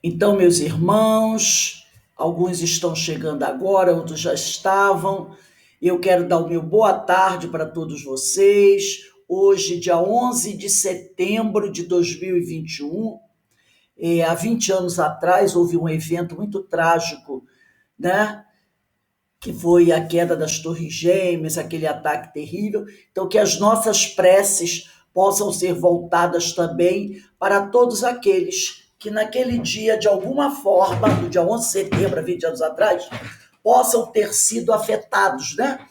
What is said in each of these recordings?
Então, meus irmãos, alguns estão chegando agora, outros já estavam. Eu quero dar o meu boa tarde para todos vocês. Hoje, dia 11 de setembro de 2021, há 20 anos atrás, houve um evento muito trágico, né? Que foi a queda das Torres Gêmeas, aquele ataque terrível. Então, que as nossas preces possam ser voltadas também para todos aqueles que naquele dia, de alguma forma, no dia 11 de setembro, há 20 anos atrás, possam ter sido afetados, né?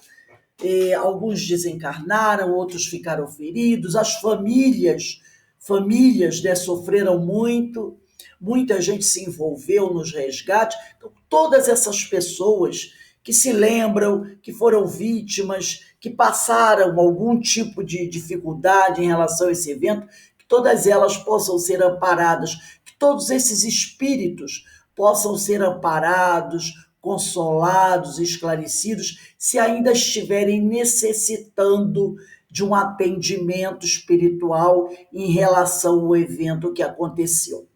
Alguns desencarnaram, outros ficaram feridos, as famílias, né, sofreram muito, muita gente se envolveu nos resgates. Então, todas essas pessoas que se lembram, que foram vítimas, que passaram algum tipo de dificuldade em relação a esse evento, que todas elas possam ser amparadas, que todos esses espíritos possam ser amparados, consolados, esclarecidos, se ainda estiverem necessitando de um atendimento espiritual em relação ao evento que aconteceu,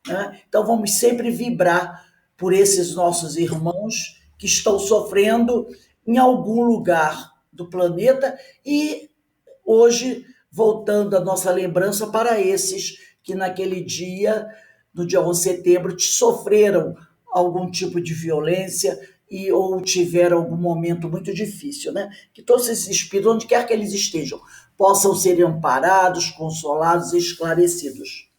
né? Então, vamos sempre vibrar por esses nossos irmãos que estão sofrendo em algum lugar do planeta e hoje voltando a nossa lembrança para esses que naquele dia, no dia 11 de setembro, sofreram algum tipo de violência ou tiveram algum momento muito difícil, né? Que todos esses espíritos, onde quer que eles estejam, possam ser amparados, consolados e esclarecidos.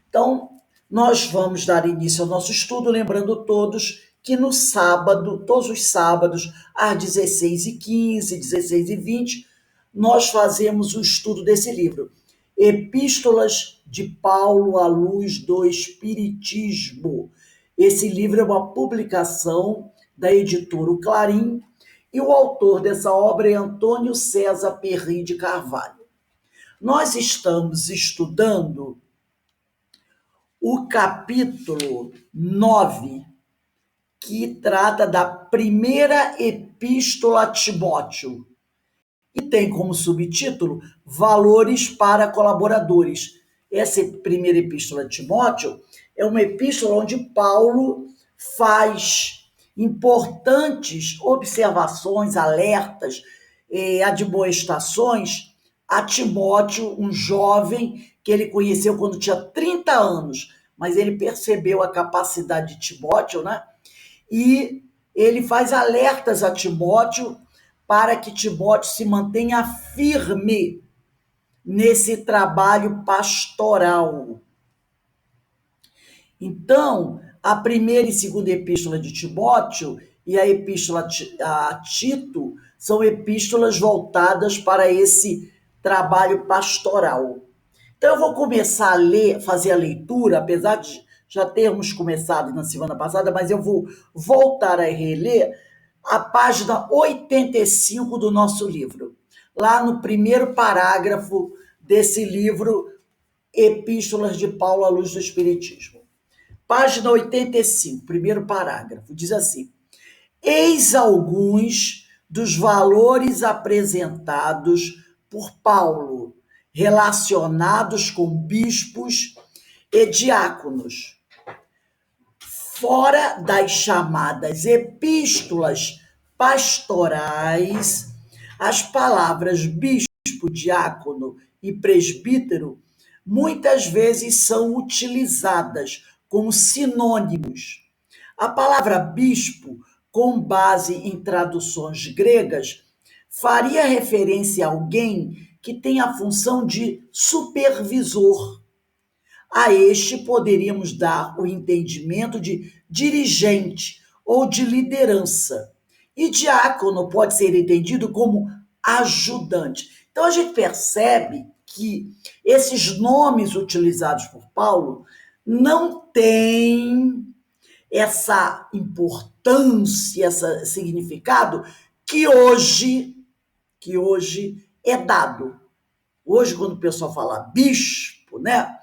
Então, nós vamos dar início ao nosso estudo, lembrando todos que no sábado, todos os sábados, às 16h15, 16h20, nós fazemos o estudo desse livro, Epístolas de Paulo à Luz do Espiritismo. Esse livro é uma publicação da editora O Clarim e o autor dessa obra é Antônio César Perry de Carvalho. Nós estamos estudando o capítulo 9, que trata da primeira epístola a Timóteo, e tem como subtítulo Valores para Colaboradores. Essa primeira epístola a Timóteo é uma epístola onde Paulo faz importantes observações, alertas, admoestações a Timóteo, um jovem que ele conheceu quando tinha 30 anos, mas ele percebeu a capacidade de Timóteo, né? E ele faz alertas a Timóteo para que Timóteo se mantenha firme nesse trabalho pastoral. Então, a primeira e segunda epístola de Timóteo e a epístola a Tito são epístolas voltadas para esse trabalho pastoral. Então, eu vou começar a ler, fazer a leitura, apesar de já termos começado na semana passada, mas eu vou voltar a reler a página 85 do nosso livro, lá no primeiro parágrafo desse livro, Epístolas de Paulo à Luz do Espiritismo. Página 85, primeiro parágrafo, diz assim: eis alguns dos valores apresentados por Paulo, relacionados com bispos e diáconos, fora das chamadas epístolas pastorais. As palavras bispo, diácono e presbítero muitas vezes são utilizadas como sinônimos. A palavra bispo, com base em traduções gregas, faria referência a alguém que tem a função de supervisor. A este poderíamos dar o entendimento de dirigente ou de liderança. E diácono pode ser entendido como ajudante. Então a gente percebe que esses nomes utilizados por Paulo não têm essa importância, esse significado que hoje é dado. Hoje, quando o pessoal fala bispo, né?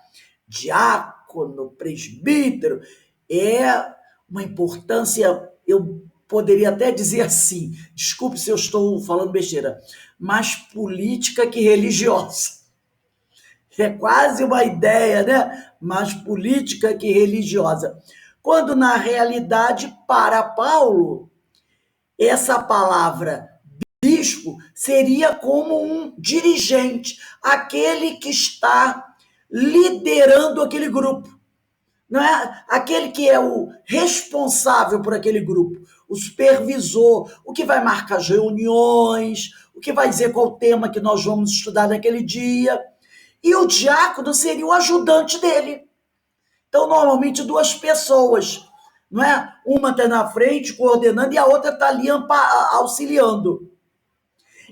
Diácono, presbítero, é uma importância, eu poderia até dizer assim, desculpe se eu estou falando besteira, mais política que religiosa. É quase uma ideia, né? Mais política que religiosa. Quando, na realidade, para Paulo, essa palavra bispo seria como um dirigente, aquele que está liderando aquele grupo. Não é aquele que é o responsável por aquele grupo, o supervisor, o que vai marcar as reuniões, o que vai dizer qual o tema que nós vamos estudar naquele dia. E o diácono seria o ajudante dele. Então, normalmente, duas pessoas, não é? Uma está na frente, coordenando, e a outra está ali auxiliando.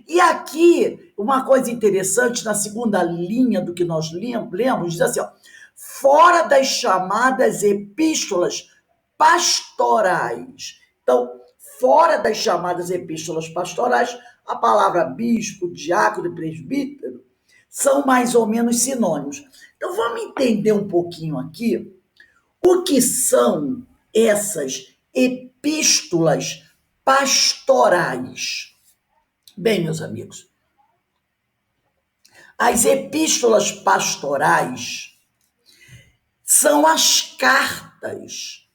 E aqui, uma coisa interessante, na segunda linha do que nós lemos, diz assim, ó, fora das chamadas epístolas pastorais. Então, fora das chamadas epístolas pastorais, a palavra bispo, diácono e presbítero são mais ou menos sinônimos. Então, vamos entender um pouquinho aqui o que são essas epístolas pastorais. Bem, meus amigos, as epístolas pastorais são as cartas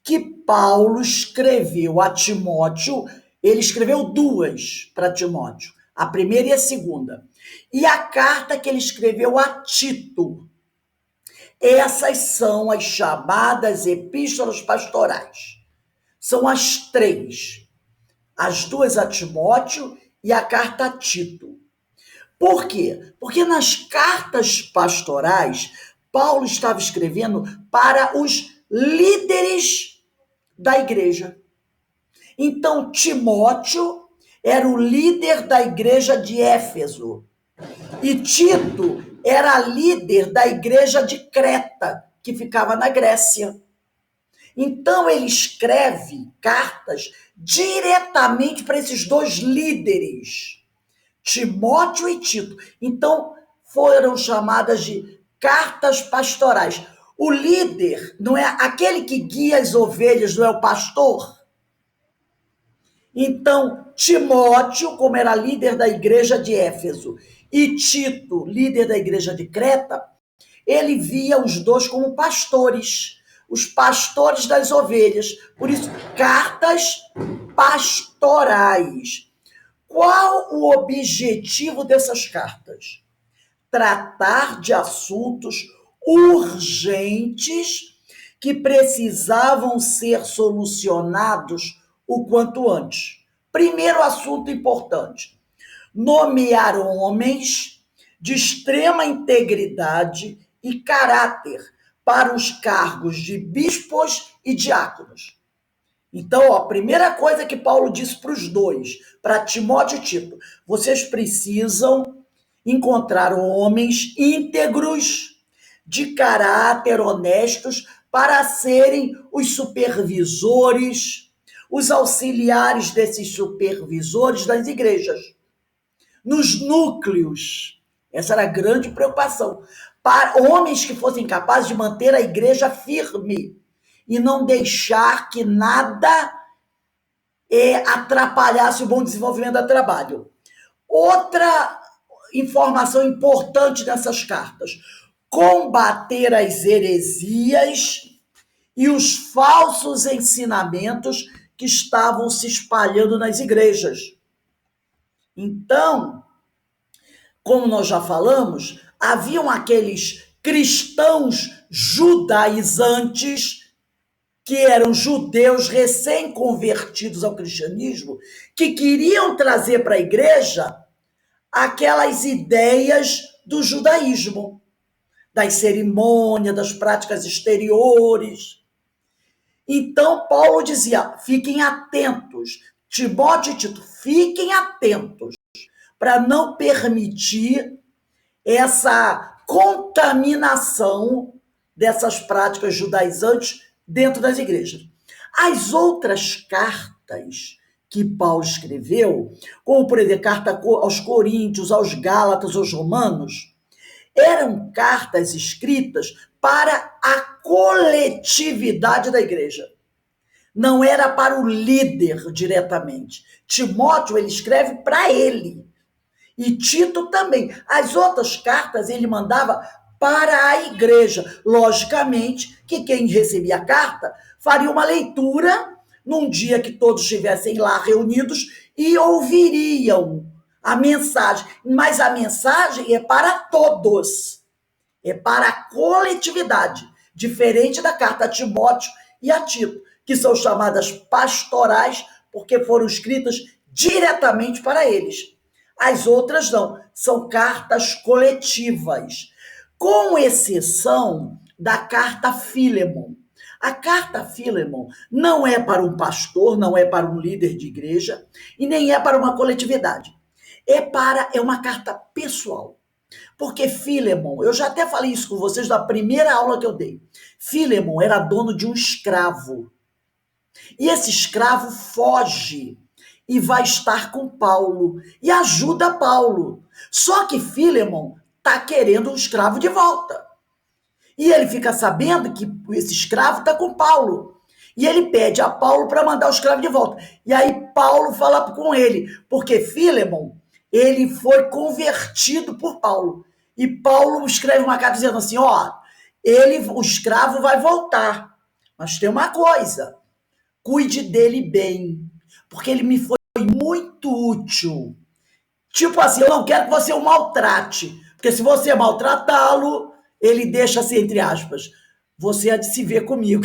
que Paulo escreveu a Timóteo. Ele escreveu duas para Timóteo, a primeira e a segunda. E a carta que ele escreveu a Tito. Essas são as chamadas epístolas pastorais. São as três. As duas a Timóteo e a carta a Tito. Por quê? Porque nas cartas pastorais, Paulo estava escrevendo para os líderes da igreja. Então, Timóteo era o líder da igreja de Éfeso. E Tito era líder da igreja de Creta, que ficava na Grécia. Então, ele escreve cartas diretamente para esses dois líderes, Timóteo e Tito. Então, foram chamadas de cartas pastorais. O líder não é aquele que guia as ovelhas, não é o pastor? Então, Timóteo, como era líder da igreja de Éfeso, e Tito, líder da igreja de Creta, ele via os dois como pastores, os pastores das ovelhas. Por isso, cartas pastorais. Qual o objetivo dessas cartas? Tratar de assuntos urgentes que precisavam ser solucionados o quanto antes. Primeiro assunto importante: nomear homens de extrema integridade e caráter para os cargos de bispos e diáconos. Então, a primeira coisa que Paulo disse para os dois, para Timóteo e Tito: vocês precisam encontrar homens íntegros, de caráter, honestos, para serem os supervisores, os auxiliares desses supervisores das igrejas, nos núcleos. Essa era a grande preocupação. Para homens que fossem capazes de manter a igreja firme e não deixar que nada atrapalhasse o bom desenvolvimento do trabalho. Outra informação importante nessas cartas: combater as heresias e os falsos ensinamentos que estavam se espalhando nas igrejas. Então, como nós já falamos, haviam aqueles cristãos judaizantes, que eram judeus recém-convertidos ao cristianismo, que queriam trazer para a igreja aquelas ideias do judaísmo, das cerimônias, das práticas exteriores. Então, Paulo dizia: fiquem atentos, Timóteo e Tito, fiquem atentos, para não permitir essa contaminação dessas práticas judaizantes dentro das igrejas. As outras cartas que Paulo escreveu, como, por exemplo, carta aos Coríntios, aos Gálatas, aos Romanos, eram cartas escritas para a coletividade da igreja. Não era para o líder diretamente. Timóteo, ele escreve para ele. E Tito também. As outras cartas ele mandava para a igreja. Logicamente que quem recebia a carta faria uma leitura num dia que todos estivessem lá reunidos e ouviriam a mensagem. Mas a mensagem é para todos, é para a coletividade, diferente da carta a Timóteo e a Tito, que são chamadas pastorais porque foram escritas diretamente para eles. As outras não, são cartas coletivas, com exceção da carta Filemon. A carta Filemon não é para um pastor, não é para um líder de igreja e nem é para uma coletividade. É uma carta pessoal. Porque Filemon, eu já até falei isso com vocês na primeira aula que eu dei. Filemon era dono de um escravo. E esse escravo foge e vai estar com Paulo e ajuda Paulo. Só que Filemon está querendo o escravo de volta. E ele fica sabendo que esse escravo está com Paulo. E ele pede a Paulo para mandar o escravo de volta. E aí Paulo fala com ele, porque Filemon, ele foi convertido por Paulo. E Paulo escreve uma carta dizendo assim, ó, o escravo vai voltar. Mas tem uma coisa, cuide dele bem, porque ele me foi muito útil. Tipo assim, eu não quero que você o maltrate, porque se você maltratá-lo, ele deixa assim, entre aspas, você há de se ver comigo,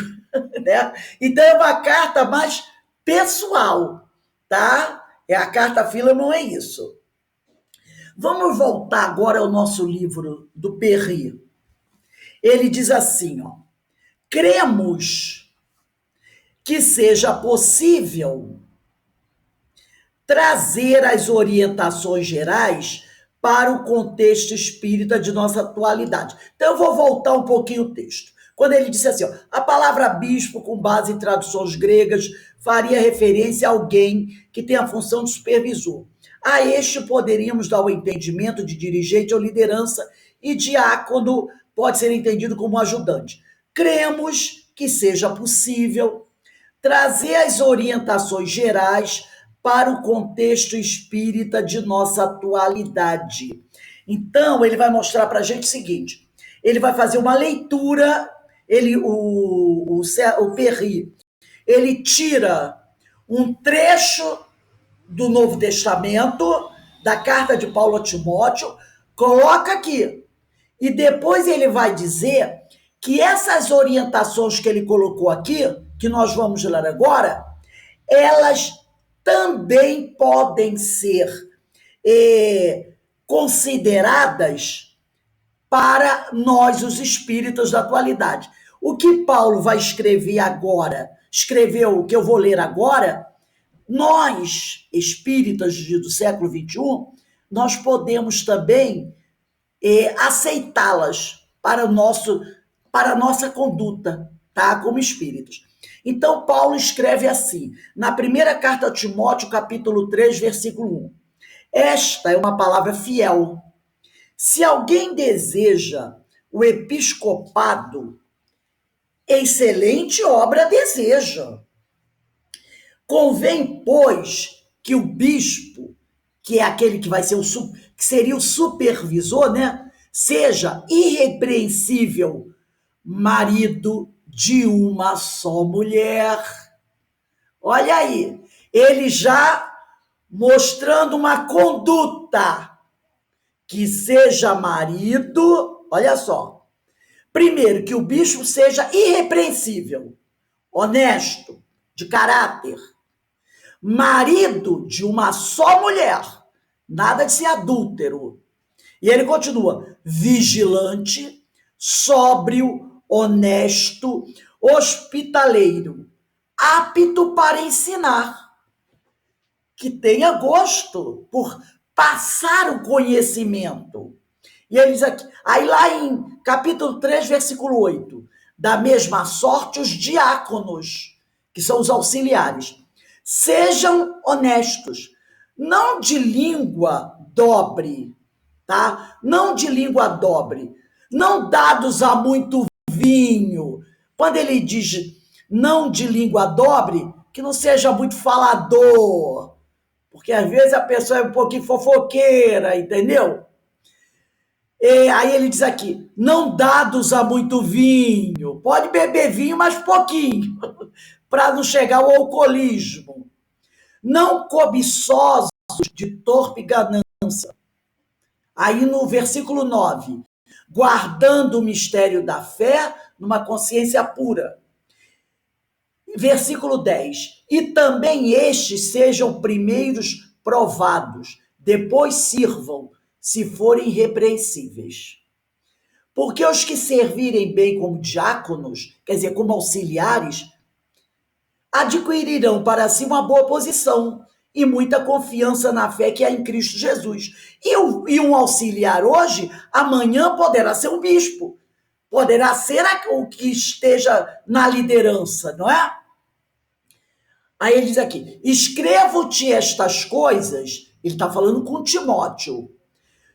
né? Então é uma carta mais pessoal, tá? A carta Filemon é isso. Vamos voltar agora ao nosso livro do Perry. Ele diz assim, ó, cremos que seja possível trazer as orientações gerais para o contexto espírita de nossa atualidade. Então, eu vou voltar um pouquinho o texto. Quando ele disse assim, ó, a palavra bispo, com base em traduções gregas, faria referência a alguém que tem a função de supervisor. A este poderíamos dar o entendimento de dirigente ou liderança, e diácono pode ser entendido como ajudante. Cremos que seja possível trazer as orientações gerais para o contexto espírita de nossa atualidade. Então, ele vai mostrar para a gente o seguinte, ele vai fazer uma leitura, o Perry, ele tira um trecho do Novo Testamento, da carta de Paulo a Timóteo, coloca aqui, e depois ele vai dizer que essas orientações que ele colocou aqui, que nós vamos ler agora, elas também podem ser consideradas para nós, os espíritos da atualidade. O que Paulo vai escrever agora, escreveu o que eu vou ler agora, nós, espíritas do século XXI, nós podemos também aceitá-las para a nossa conduta, tá? Como espíritos. Então, Paulo escreve assim, na primeira carta a Timóteo, capítulo 3, versículo 1. Esta é uma palavra fiel. Se alguém deseja o episcopado, excelente obra deseja. Convém, pois, que o bispo, que é aquele que vai ser que seria o supervisor, né, seja irrepreensível marido de uma só mulher. Olha aí, ele já mostrando uma conduta que seja marido, olha só. Primeiro, que o bispo seja irrepreensível, honesto, de caráter, marido de uma só mulher, nada de ser adúltero. E ele continua, vigilante, sóbrio, honesto, hospitaleiro, apto para ensinar, que tenha gosto por passar o conhecimento. E ele diz aqui, aí lá em capítulo 3, versículo 8, da mesma sorte os diáconos, que são os auxiliares, sejam honestos, não de língua dobre, tá? Não de língua dobre, não dados a muito vinho. Quando ele diz não de língua dobre, que não seja muito falador, Porque às vezes a pessoa é um pouquinho fofoqueira, entendeu? Aí ele diz aqui: não dados a muito vinho, pode beber vinho, mas pouquinho, para não chegar ao alcoolismo. Não cobiçosos de torpe ganância. Aí no versículo 9, guardando o mistério da fé numa consciência pura. Versículo 10, e também estes sejam primeiros provados, depois sirvam, se forem repreensíveis. Porque os que servirem bem como diáconos, quer dizer, como auxiliares, adquirirão para si uma boa posição e muita confiança na fé que há em Cristo Jesus. E um auxiliar hoje, amanhã poderá ser um bispo, poderá ser o que esteja na liderança, não é? Aí ele diz aqui: escrevo-te estas coisas, ele está falando com Timóteo,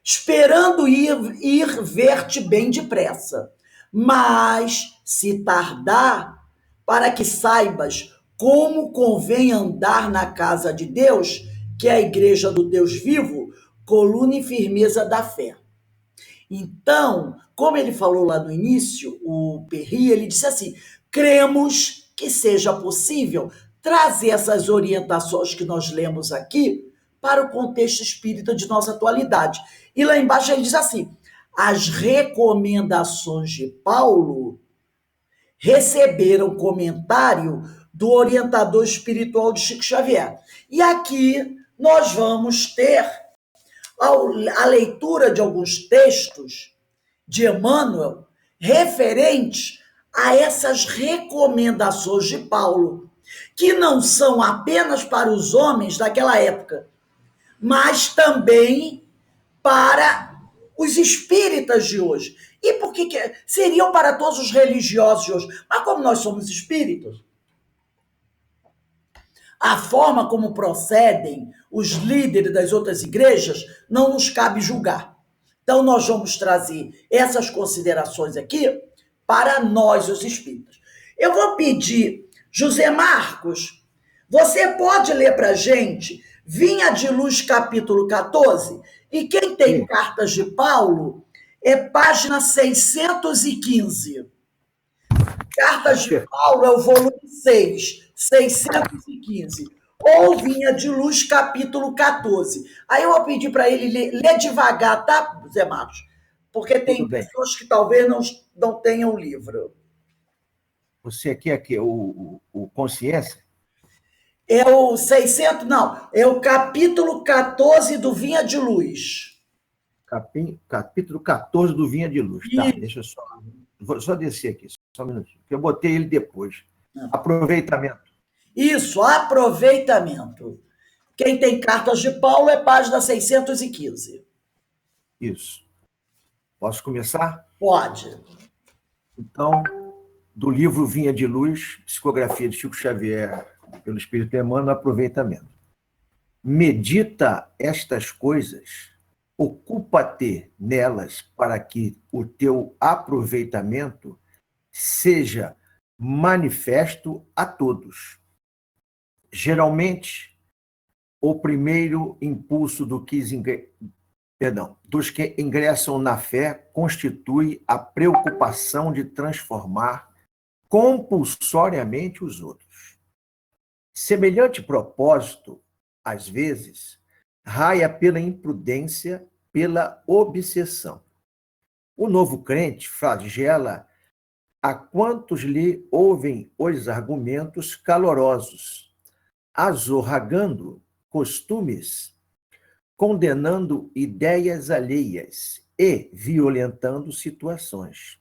esperando ir ver-te bem depressa. Mas, se tardar, para que saibas como convém andar na casa de Deus, que é a igreja do Deus vivo, coluna e firmeza da fé. Então, como ele falou lá no início, o Perry, ele disse assim: cremos que seja possível trazer essas orientações que nós lemos aqui para o contexto espírita de nossa atualidade. E lá embaixo ele diz assim: as recomendações de Paulo receberam comentário do orientador espiritual de Chico Xavier. E aqui nós vamos ter a leitura de alguns textos de Emmanuel referentes a essas recomendações de Paulo, que não são apenas para os homens daquela época, mas também para os espíritas de hoje. E por que seriam para todos os religiosos de hoje? Mas como nós somos espíritas, a forma como procedem os líderes das outras igrejas não nos cabe julgar. Então, nós vamos trazer essas considerações aqui para nós, os espíritas. Eu vou pedir, José Marcos, você pode ler para a gente Vinha de Luz, capítulo 14? E quem tem Sim. Cartas de Paulo é página 615. Cartas de Paulo é o volume 6, 615. Ou Vinha de Luz, capítulo 14. Aí eu vou pedir para ele ler devagar, tá, Zé Marcos? Porque tem pessoas que talvez não tenham o livro. Você aqui é o Consciência? É o 600, não, é o capítulo 14 do Vinha de Luz. Capítulo 14 do Vinha de Luz. Tá, deixa eu só... Vou só descer aqui, só um minutinho, porque eu botei ele depois. Aproveitamento. Isso, aproveitamento. Quem tem Cartas de Paulo é página 615. Isso. Posso começar? Pode. Então, do livro Vinha de Luz, psicografia de Chico Xavier, pelo Espírito Emmanuel, aproveitamento. Medita estas coisas, ocupa-te nelas para que o teu aproveitamento seja manifesto a todos. Geralmente, o primeiro impulso dos que ingressam na fé constitui a preocupação de transformar compulsoriamente os outros. Semelhante propósito, às vezes, raia pela imprudência, pela obsessão. O novo crente flagela a quantos lhe ouvem os argumentos calorosos, azorragando costumes, condenando ideias alheias e violentando situações.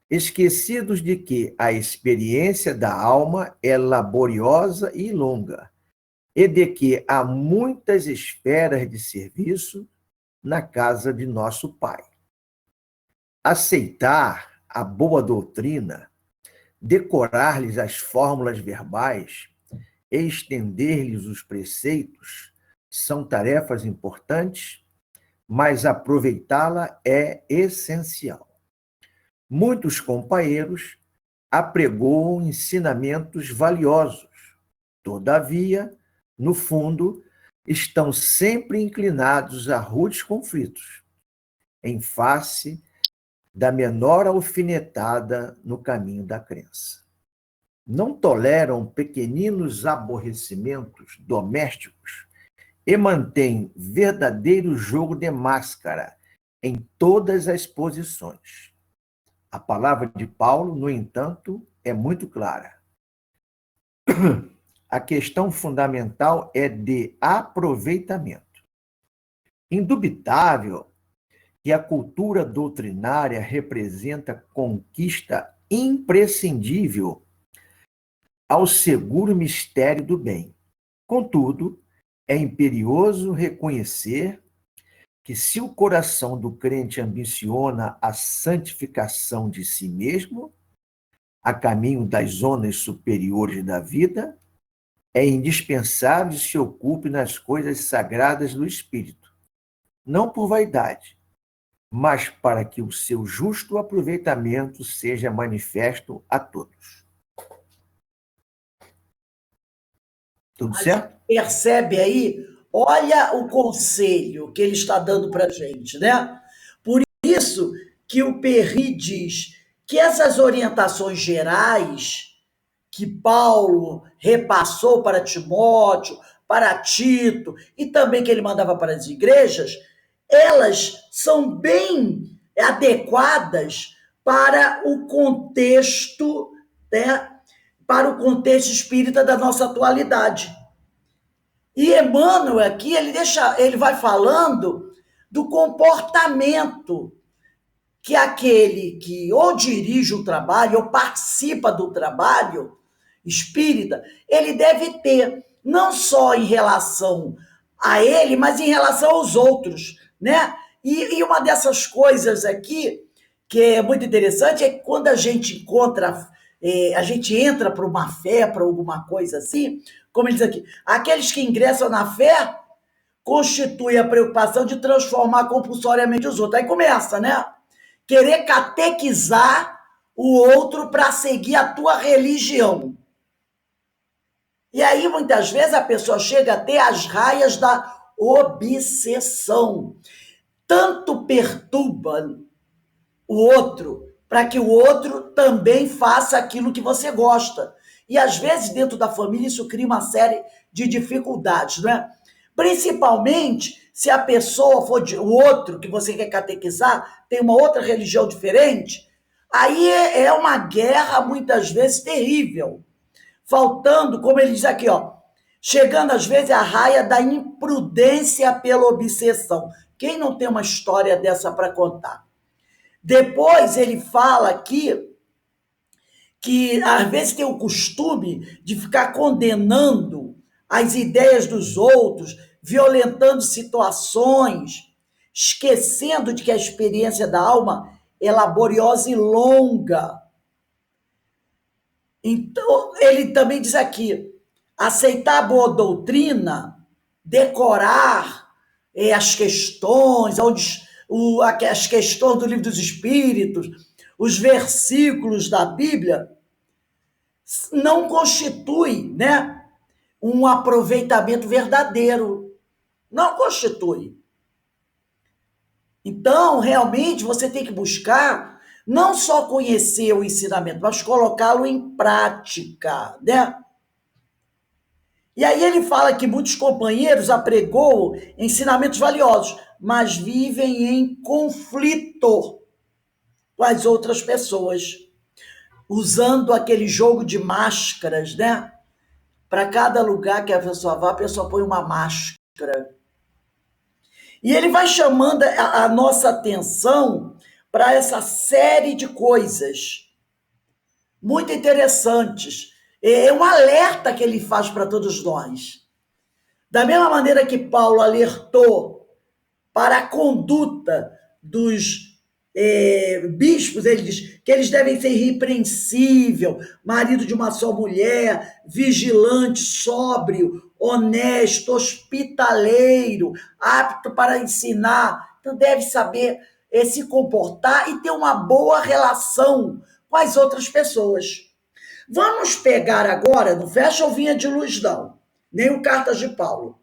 Esquecidos de que a experiência da alma é laboriosa e longa, e de que há muitas esferas de serviço na casa de nosso Pai. Aceitar a boa doutrina, decorar-lhes as fórmulas verbais e estender-lhes os preceitos são tarefas importantes, mas aproveitá-la é essencial. Muitos companheiros apregoam ensinamentos valiosos. Todavia, no fundo, estão sempre inclinados a rudes conflitos, em face da menor alfinetada no caminho da crença. Não toleram pequeninos aborrecimentos domésticos e mantêm verdadeiro jogo de máscara em todas as posições. A palavra de Paulo, no entanto, é muito clara. A questão fundamental é de aproveitamento. Indubitável que a cultura doutrinária representa conquista imprescindível ao seguro mistério do bem. Contudo, é imperioso reconhecer que se o coração do crente ambiciona a santificação de si mesmo, a caminho das zonas superiores da vida, é indispensável que se ocupe nas coisas sagradas do Espírito, não por vaidade, mas para que o seu justo aproveitamento seja manifesto a todos. Tudo certo? Percebe aí? Olha o conselho que ele está dando para a gente, né? Por isso que o Perry diz que essas orientações gerais que Paulo repassou para Timóteo, para Tito, e também que ele mandava para as igrejas, elas são bem adequadas para o contexto, né, para o contexto espírita da nossa atualidade. E Emmanuel aqui, ele vai falando do comportamento que aquele que ou dirige o trabalho, ou participa do trabalho espírita, ele deve ter, não só em relação a ele, mas em relação aos outros, né? E uma dessas coisas aqui, que é muito interessante, é que quando a gente encontra, a gente entra para uma fé, para alguma coisa assim, como ele diz aqui, aqueles que ingressam na fé constituem a preocupação de transformar compulsoriamente os outros. Aí começa, né? Querer catequizar o outro para seguir a tua religião. E aí, muitas vezes, a pessoa chega a ter as raias da obsessão. Tanto perturba o outro, para que o outro também faça aquilo que você gosta. E, às vezes, dentro da família, isso cria uma série de dificuldades, não é? Principalmente se a pessoa for o outro que você quer catequizar, tem uma outra religião diferente, aí é uma guerra, muitas vezes, terrível. Faltando, como ele diz aqui, ó, chegando às vezes à raia da imprudência pela obsessão. Quem não tem uma história dessa para contar? Depois ele fala aqui que às vezes tem o costume de ficar condenando as ideias dos outros, violentando situações, esquecendo de que a experiência da alma é laboriosa e longa. Então, ele também diz aqui, aceitar a boa doutrina, decorar as questões, as questões do Livro dos Espíritos, os versículos da Bíblia, não constitui, né, um aproveitamento verdadeiro. Não constitui. Então, realmente, você tem que buscar não só conhecer o ensinamento, mas colocá-lo em prática, né? E aí ele fala que muitos companheiros apregoam ensinamentos valiosos, mas vivem em conflito com as outras pessoas, usando aquele jogo de máscaras, né? Para cada lugar que a pessoa vá, a pessoa põe uma máscara. E ele vai chamando a nossa atenção para essa série de coisas muito interessantes. É um alerta que ele faz para todos nós. Da mesma maneira que Paulo alertou para a conduta dos bispos, ele diz que eles devem ser irrepreensível, marido de uma só mulher, vigilante, sóbrio, honesto, hospitaleiro, apto para ensinar. Então deve saber se comportar e ter uma boa relação com as outras pessoas. Vamos pegar agora, não fecha o Vinha de Luz não, nem o Cartas de Paulo.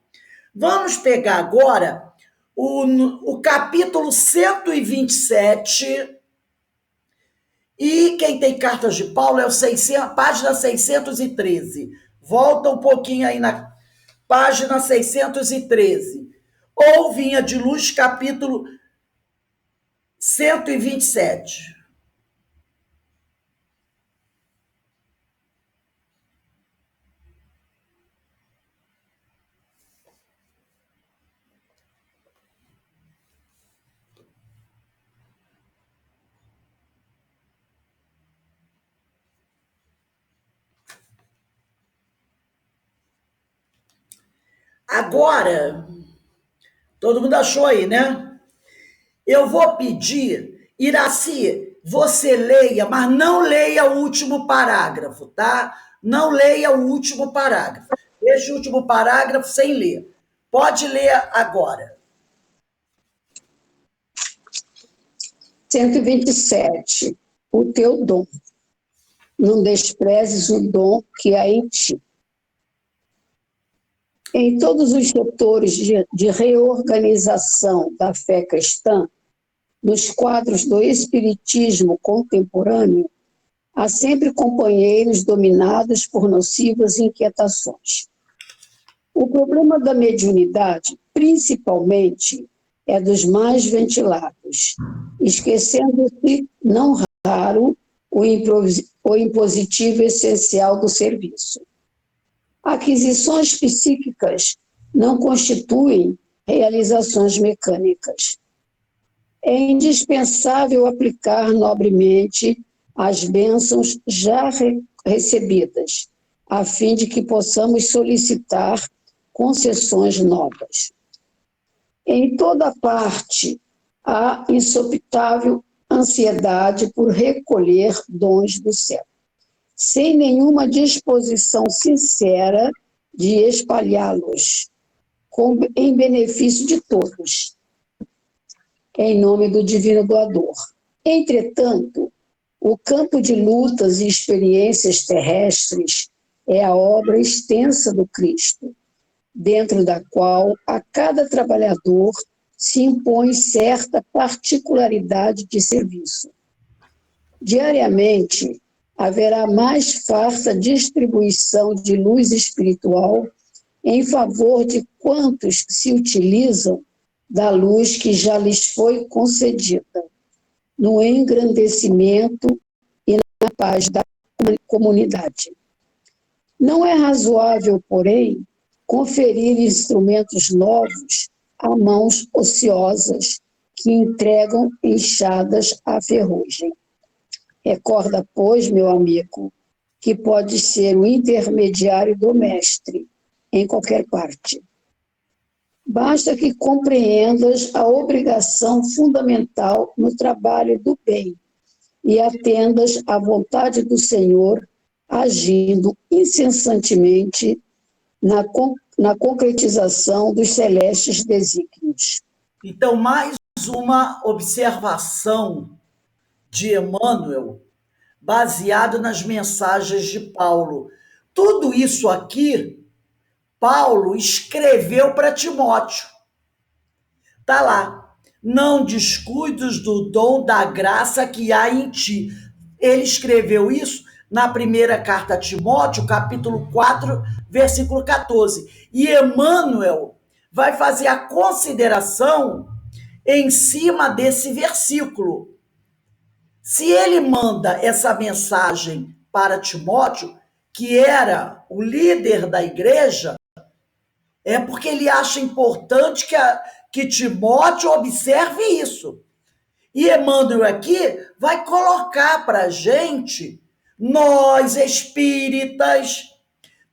Vamos pegar agora o capítulo 127, e quem tem cartas de Paulo é página 613. Volta um pouquinho aí na página 613. Ou Vinha de Luz, capítulo 127. Agora, todo mundo achou aí, né? Eu vou pedir, Iraci, você leia, mas não leia o último parágrafo, tá? Não leia o último parágrafo. Deixe o último parágrafo sem ler. Pode ler agora. 127. O teu dom. Não desprezes o dom que há em ti. Em todos os setores de reorganização da fé cristã, nos quadros do espiritismo contemporâneo, há sempre companheiros dominados por nocivas inquietações. O problema da mediunidade, principalmente, é dos mais ventilados, esquecendo-se, não raro, o impositivo essencial do serviço. Aquisições psíquicas não constituem realizações mecânicas. É indispensável aplicar nobremente as bênçãos já recebidas, a fim de que possamos solicitar concessões novas. Em toda parte, há insopitável ansiedade por recolher dons do céu, sem nenhuma disposição sincera de espalhá-los, em benefício de todos, em nome do divino doador. Entretanto, o campo de lutas e experiências terrestres é a obra extensa do Cristo, dentro da qual a cada trabalhador se impõe certa particularidade de serviço. Diariamente, haverá mais farta distribuição de luz espiritual em favor de quantos se utilizam da luz que já lhes foi concedida, no engrandecimento e na paz da comunidade. Não é razoável, porém, conferir instrumentos novos a mãos ociosas que entregam enxadas à ferrugem. Recorda, pois, meu amigo, que pode ser o intermediário do mestre, em qualquer parte. Basta que compreendas a obrigação fundamental no trabalho do bem e atendas à vontade do Senhor, agindo incessantemente na concretização dos celestes desígnios. Então, mais uma observação de Emmanuel, baseado nas mensagens de Paulo. Tudo isso aqui, Paulo escreveu para Timóteo. Está lá. Não descuides do dom da graça que há em ti. Ele escreveu isso na primeira carta a Timóteo, capítulo 4, versículo 14. E Emmanuel vai fazer a consideração em cima desse versículo. Se ele manda essa mensagem para Timóteo, que era o líder da igreja, é porque ele acha importante que Timóteo observe isso. E Emmanuel aqui vai colocar para a gente, nós espíritas,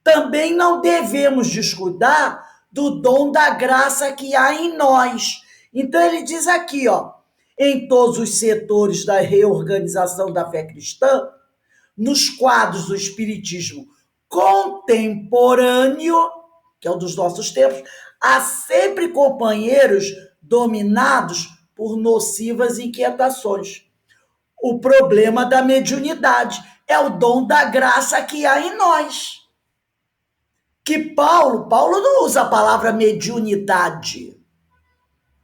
também não devemos descuidar do dom da graça que há em nós. Então ele diz aqui, ó, em todos os setores da reorganização da fé cristã, nos quadros do espiritismo contemporâneo, que é o dos nossos tempos, há sempre companheiros dominados por nocivas inquietações. O problema da mediunidade é o dom da graça que há em nós. que Paulo não usa a palavra mediunidade,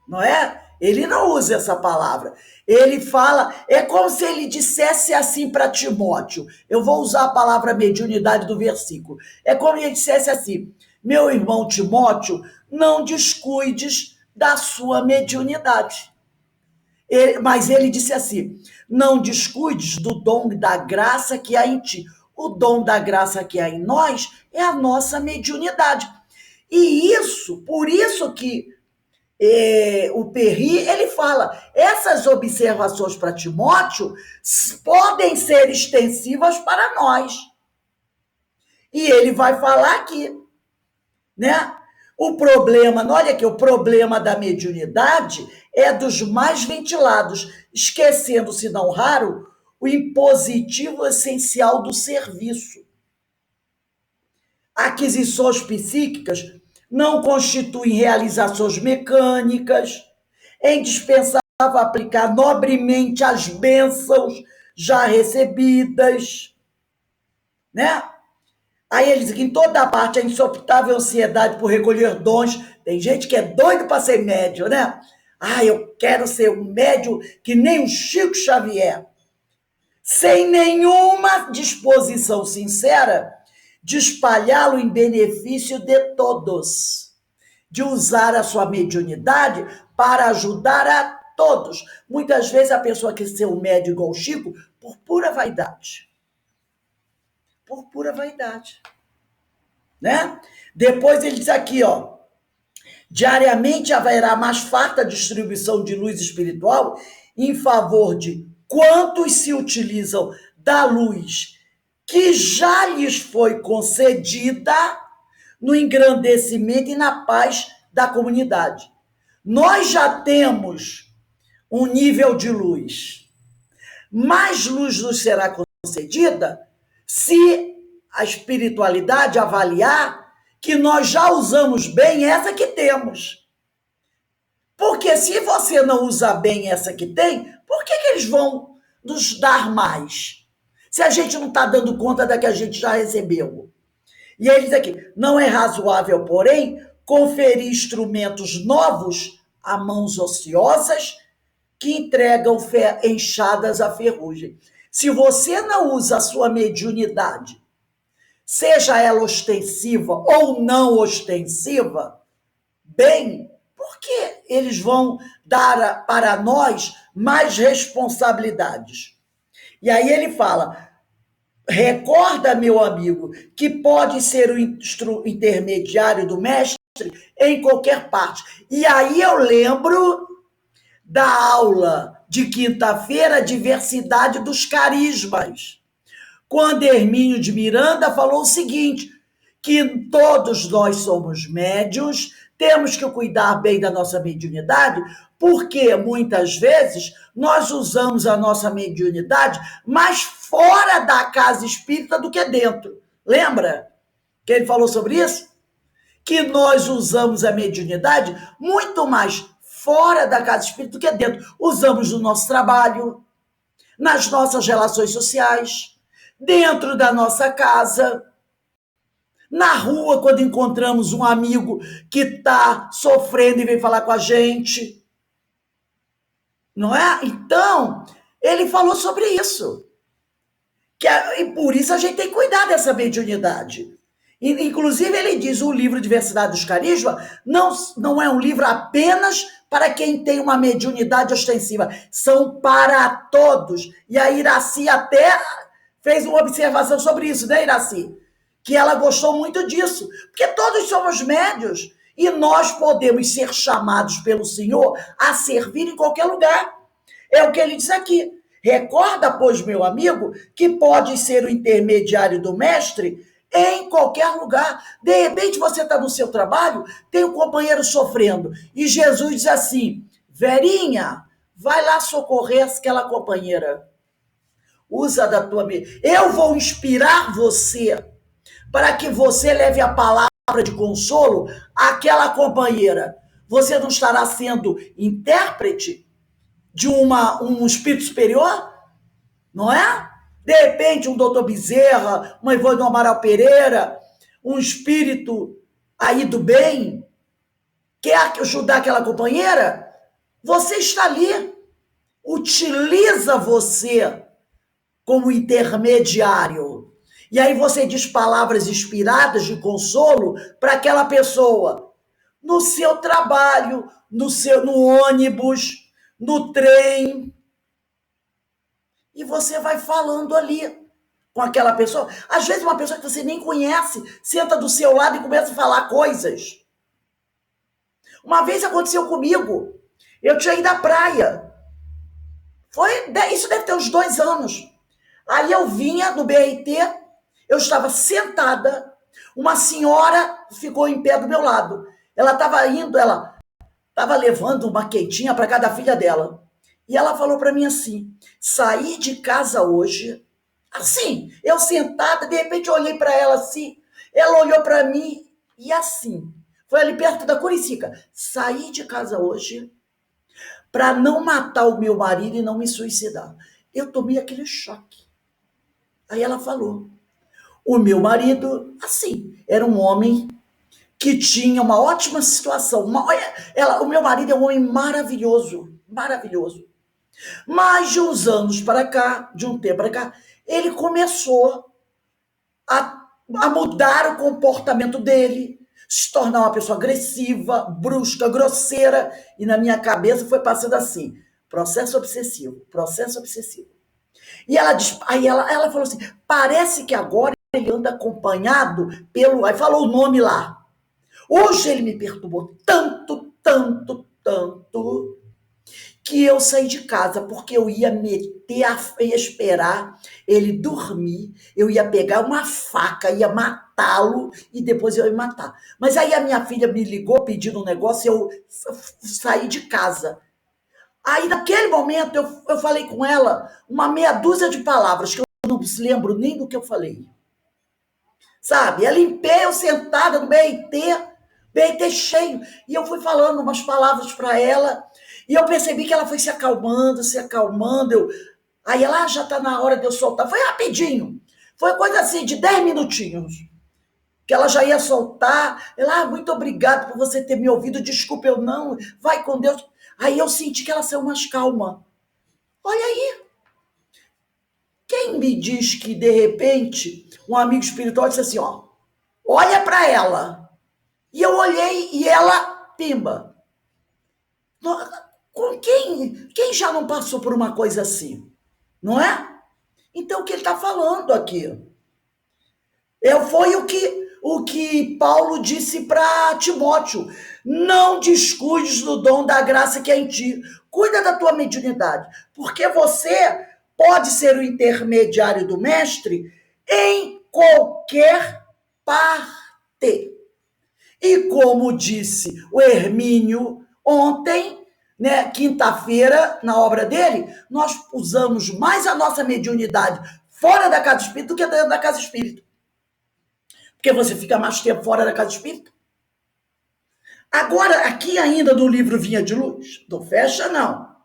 não é? Ele não usa essa palavra. Ele fala, é como se ele dissesse assim para Timóteo. Eu vou usar a palavra mediunidade do versículo. É como ele dissesse assim: meu irmão Timóteo, não descuides da sua mediunidade. Mas ele disse assim: não descuides do dom da graça que há em ti. O dom da graça que há em nós é a nossa mediunidade. E isso, por isso que o Perry, ele fala, essas observações para Timóteo podem ser extensivas para nós. E ele vai falar aqui, né? O problema, olha aqui, o problema da mediunidade é dos mais ventilados, esquecendo-se, não raro, o impositivo essencial do serviço. Aquisições psíquicas não constituem realizações mecânicas, é indispensável aplicar nobremente as bênçãos já recebidas, né? Aí ele diz que em toda parte a insopitável ansiedade por recolher dons. Tem gente que é doido para ser médium, né? Eu quero ser um médium que nem o Chico Xavier. Sem nenhuma disposição sincera de espalhá-lo em benefício de todos. De usar a sua mediunidade para ajudar a todos. Muitas vezes a pessoa quer ser um médium igual o Chico por pura vaidade. Por pura vaidade, né? Depois ele diz aqui, ó, diariamente haverá mais farta distribuição de luz espiritual em favor de quantos se utilizam da luz que já lhes foi concedida no engrandecimento e na paz da comunidade. Nós já temos um nível de luz. Mais luz nos será concedida se a espiritualidade avaliar que nós já usamos bem essa que temos. Porque se você não usa bem essa que tem, por que eles vão nos dar mais? Se a gente não está dando conta da que a gente já recebeu. E aí ele diz aqui, não é razoável, porém, conferir instrumentos novos a mãos ociosas que entregam enxadas à ferrugem. Se você não usa a sua mediunidade, seja ela ostensiva ou não ostensiva, bem, porque eles vão dar para nós mais responsabilidades. E aí ele fala, recorda, meu amigo, que pode ser o intermediário do mestre em qualquer parte. E aí eu lembro da aula de quinta-feira, Diversidade dos Carismas, quando Hermínio de Miranda falou o seguinte, que todos nós somos médiuns, temos que cuidar bem da nossa mediunidade, porque muitas vezes nós usamos a nossa mediunidade mais fora da casa espírita do que dentro. Lembra que ele falou sobre isso? Que nós usamos a mediunidade muito mais fora da casa espírita do que dentro. Usamos no nosso trabalho, nas nossas relações sociais, dentro da nossa casa, na rua, quando encontramos um amigo que está sofrendo e vem falar com a gente. Não é? Então, ele falou sobre isso. E por isso a gente tem que cuidar dessa mediunidade. Inclusive, ele diz, o livro Diversidade dos Carismas não é um livro apenas para quem tem uma mediunidade ostensiva, são para todos. E a Iraci até fez uma observação sobre isso, né, Iraci? Que ela gostou muito disso, porque todos somos médios e nós podemos ser chamados pelo Senhor a servir em qualquer lugar. É o que ele diz aqui. Recorda, pois, meu amigo, que pode ser o intermediário do mestre em qualquer lugar. De repente você está no seu trabalho, tem um companheiro sofrendo, e Jesus diz assim, Verinha, vai lá socorrer aquela companheira. Usa da tua mente. Eu vou inspirar você para que você leve a palavra de consolo àquela companheira. Você não estará sendo intérprete de um espírito superior? Não é? De repente, um doutor Bezerra, uma Ivone do Amaral Pereira, um espírito aí do bem, quer ajudar aquela companheira, você está ali. Utiliza você como intermediário. E aí você diz palavras inspiradas de consolo para aquela pessoa. No seu trabalho, no ônibus, no trem. E você vai falando ali com aquela pessoa. Às vezes uma pessoa que você nem conhece senta do seu lado e começa a falar coisas. Uma vez aconteceu comigo. Eu tinha ido à praia. Isso deve ter uns 2 anos. Aí eu vinha no BRT, eu estava sentada, uma senhora ficou em pé do meu lado. Ela estava levando uma quentinha para cada filha dela. E ela falou para mim assim: saí de casa hoje, assim, eu sentada, de repente eu olhei para ela assim, ela olhou para mim e assim, foi ali perto da Curicica. Saí de casa hoje para não matar o meu marido e não me suicidar. Eu tomei aquele choque. Aí ela falou: o meu marido, assim, era um homem que tinha uma ótima situação. O meu marido é um homem maravilhoso, maravilhoso. Mas de uns anos para cá, de um tempo para cá, ele começou a mudar o comportamento dele, se tornar uma pessoa agressiva, brusca, grosseira, e na minha cabeça foi passando assim: processo obsessivo, processo obsessivo. E ela falou assim: parece que agora ele anda acompanhado pelo. Aí falou o nome lá. Hoje ele me perturbou tanto, tanto, tanto, que eu saí de casa, porque eu ia esperar ele dormir, eu ia pegar uma faca, ia matá-lo e depois eu ia matar. Mas aí a minha filha me ligou pedindo um negócio e eu saí de casa. Aí, naquele momento, eu falei com ela uma meia dúzia de palavras, que eu não me lembro nem do que eu falei. Sabe? Ela em pé, eu sentada no BRT cheio. E eu fui falando umas palavras para ela, e eu percebi que ela foi se acalmando, se acalmando. Aí ela, já está na hora de eu soltar. Foi rapidinho. Foi coisa assim, de 10 minutinhos. Que ela já ia soltar. Ela, muito obrigada por você ter me ouvido. Desculpa, eu não. Vai com Deus. Aí eu senti que ela saiu mais calma. Olha aí. Quem me diz que, de repente, um amigo espiritual disse assim, ó, olha para ela. E eu olhei e ela, pimba. Com quem já não passou por uma coisa assim? Não é? Então, o que ele está falando aqui? Foi o que Paulo disse para Timóteo: não descuides do dom da graça que é em ti. Cuida da tua mediunidade, porque você pode ser o intermediário do mestre em qualquer parte. E como disse o Hermínio ontem, né, quinta-feira, na obra dele, nós usamos mais a nossa mediunidade fora da casa espírita do que dentro da casa espírita. Porque você fica mais tempo fora da casa espírita. Agora, aqui ainda no livro Vinha de Luz, não fecha não.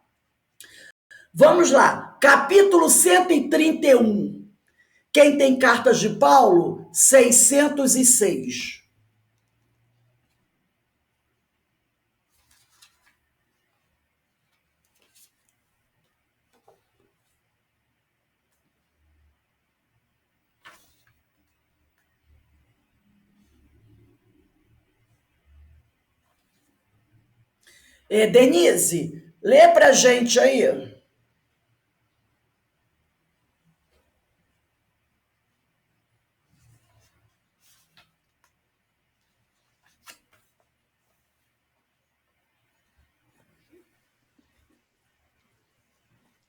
Vamos lá, capítulo 131. Quem tem cartas de Paulo? 606. Denise, lê pra gente aí.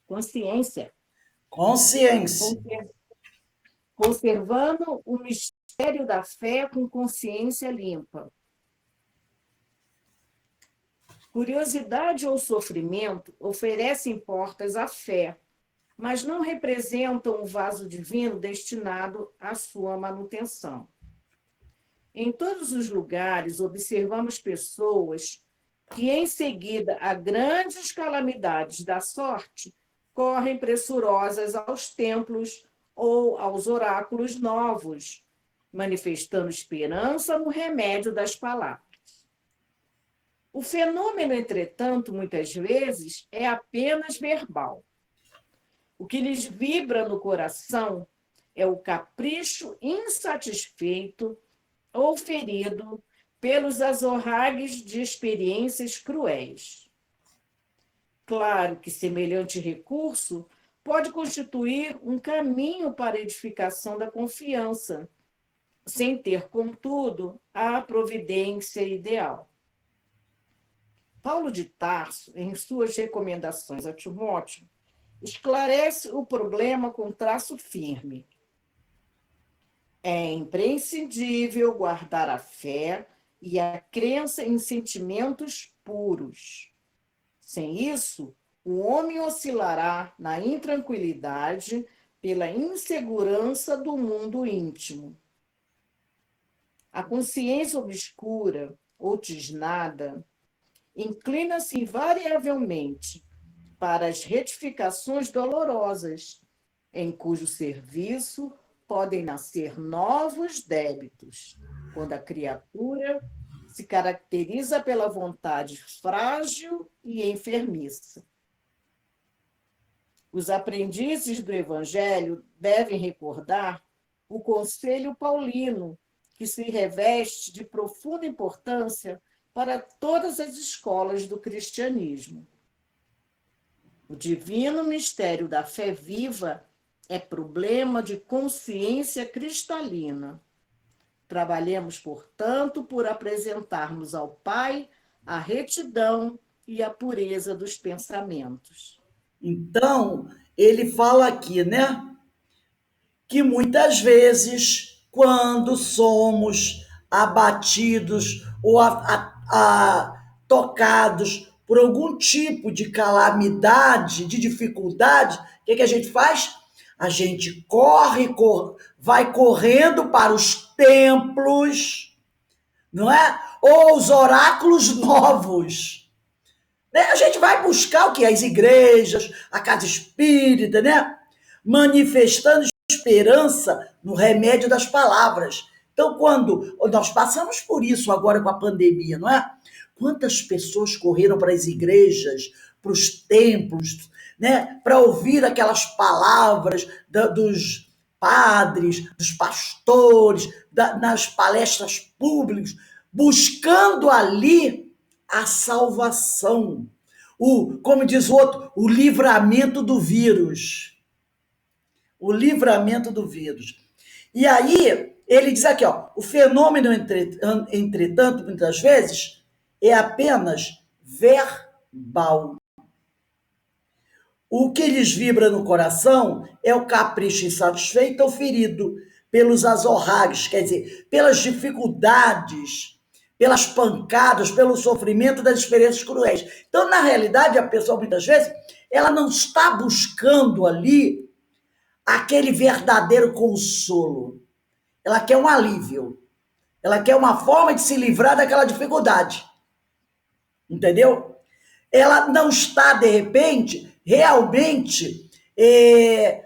Consciência. Consciência. Conservando o mistério da fé com consciência limpa. Curiosidade ou sofrimento oferecem portas à fé, mas não representam o vaso divino destinado à sua manutenção. Em todos os lugares, observamos pessoas que, em seguida a grandes calamidades da sorte, correm pressurosas aos templos ou aos oráculos novos, manifestando esperança no remédio das palavras. O fenômeno, entretanto, muitas vezes é apenas verbal. O que lhes vibra no coração é o capricho insatisfeito ou ferido pelos azorragues de experiências cruéis. Claro que semelhante recurso pode constituir um caminho para a edificação da confiança, sem ter, contudo, a providência ideal. Paulo de Tarso, em suas recomendações a Timóteo, esclarece o problema com traço firme. É imprescindível guardar a fé e a crença em sentimentos puros. Sem isso, o homem oscilará na intranquilidade pela insegurança do mundo íntimo. A consciência obscura ou tisnada inclina-se invariavelmente para as retificações dolorosas, em cujo serviço podem nascer novos débitos, quando a criatura se caracteriza pela vontade frágil e enfermiça. Os aprendizes do Evangelho devem recordar o conselho paulino, que se reveste de profunda importância para todas as escolas do cristianismo. O divino mistério da fé viva é problema de consciência cristalina. Trabalhemos, portanto, por apresentarmos ao Pai a retidão e a pureza dos pensamentos. Então, ele fala aqui, né? Que muitas vezes, quando somos abatidos ou tocados por algum tipo de calamidade, de dificuldade, o que a gente faz? A gente vai correndo para os templos, não é? Ou os oráculos novos. Né? A gente vai buscar o que? As igrejas, a casa espírita, né? Manifestando esperança no remédio das palavras. Então, quando nós passamos por isso agora com a pandemia, não é? Quantas pessoas correram para as igrejas, para os templos, né? Para ouvir aquelas palavras dos padres, dos pastores, nas palestras públicas, buscando ali a salvação. Como diz o outro, o livramento do vírus. O livramento do vírus. E aí, ele diz aqui, ó, o fenômeno, entretanto, muitas vezes, é apenas verbal. O que lhes vibra no coração é o capricho insatisfeito ou ferido pelos azorragues, quer dizer, pelas dificuldades, pelas pancadas, pelo sofrimento das experiências cruéis. Então, na realidade, a pessoa, muitas vezes, ela não está buscando ali aquele verdadeiro consolo. Ela quer um alívio. Ela quer uma forma de se livrar daquela dificuldade. Entendeu? Ela não está, de repente, realmente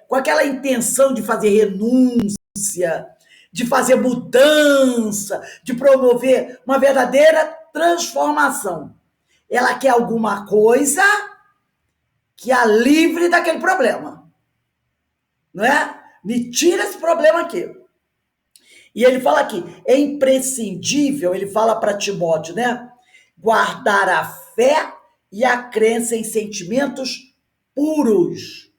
com aquela intenção de fazer renúncia, de fazer mudança, de promover uma verdadeira transformação. Ela quer alguma coisa que a livre daquele problema. Não é? Me tira esse problema aqui. E ele fala aqui, é imprescindível, ele fala para Timóteo, né? Guardar a fé e a crença em sentimentos puros.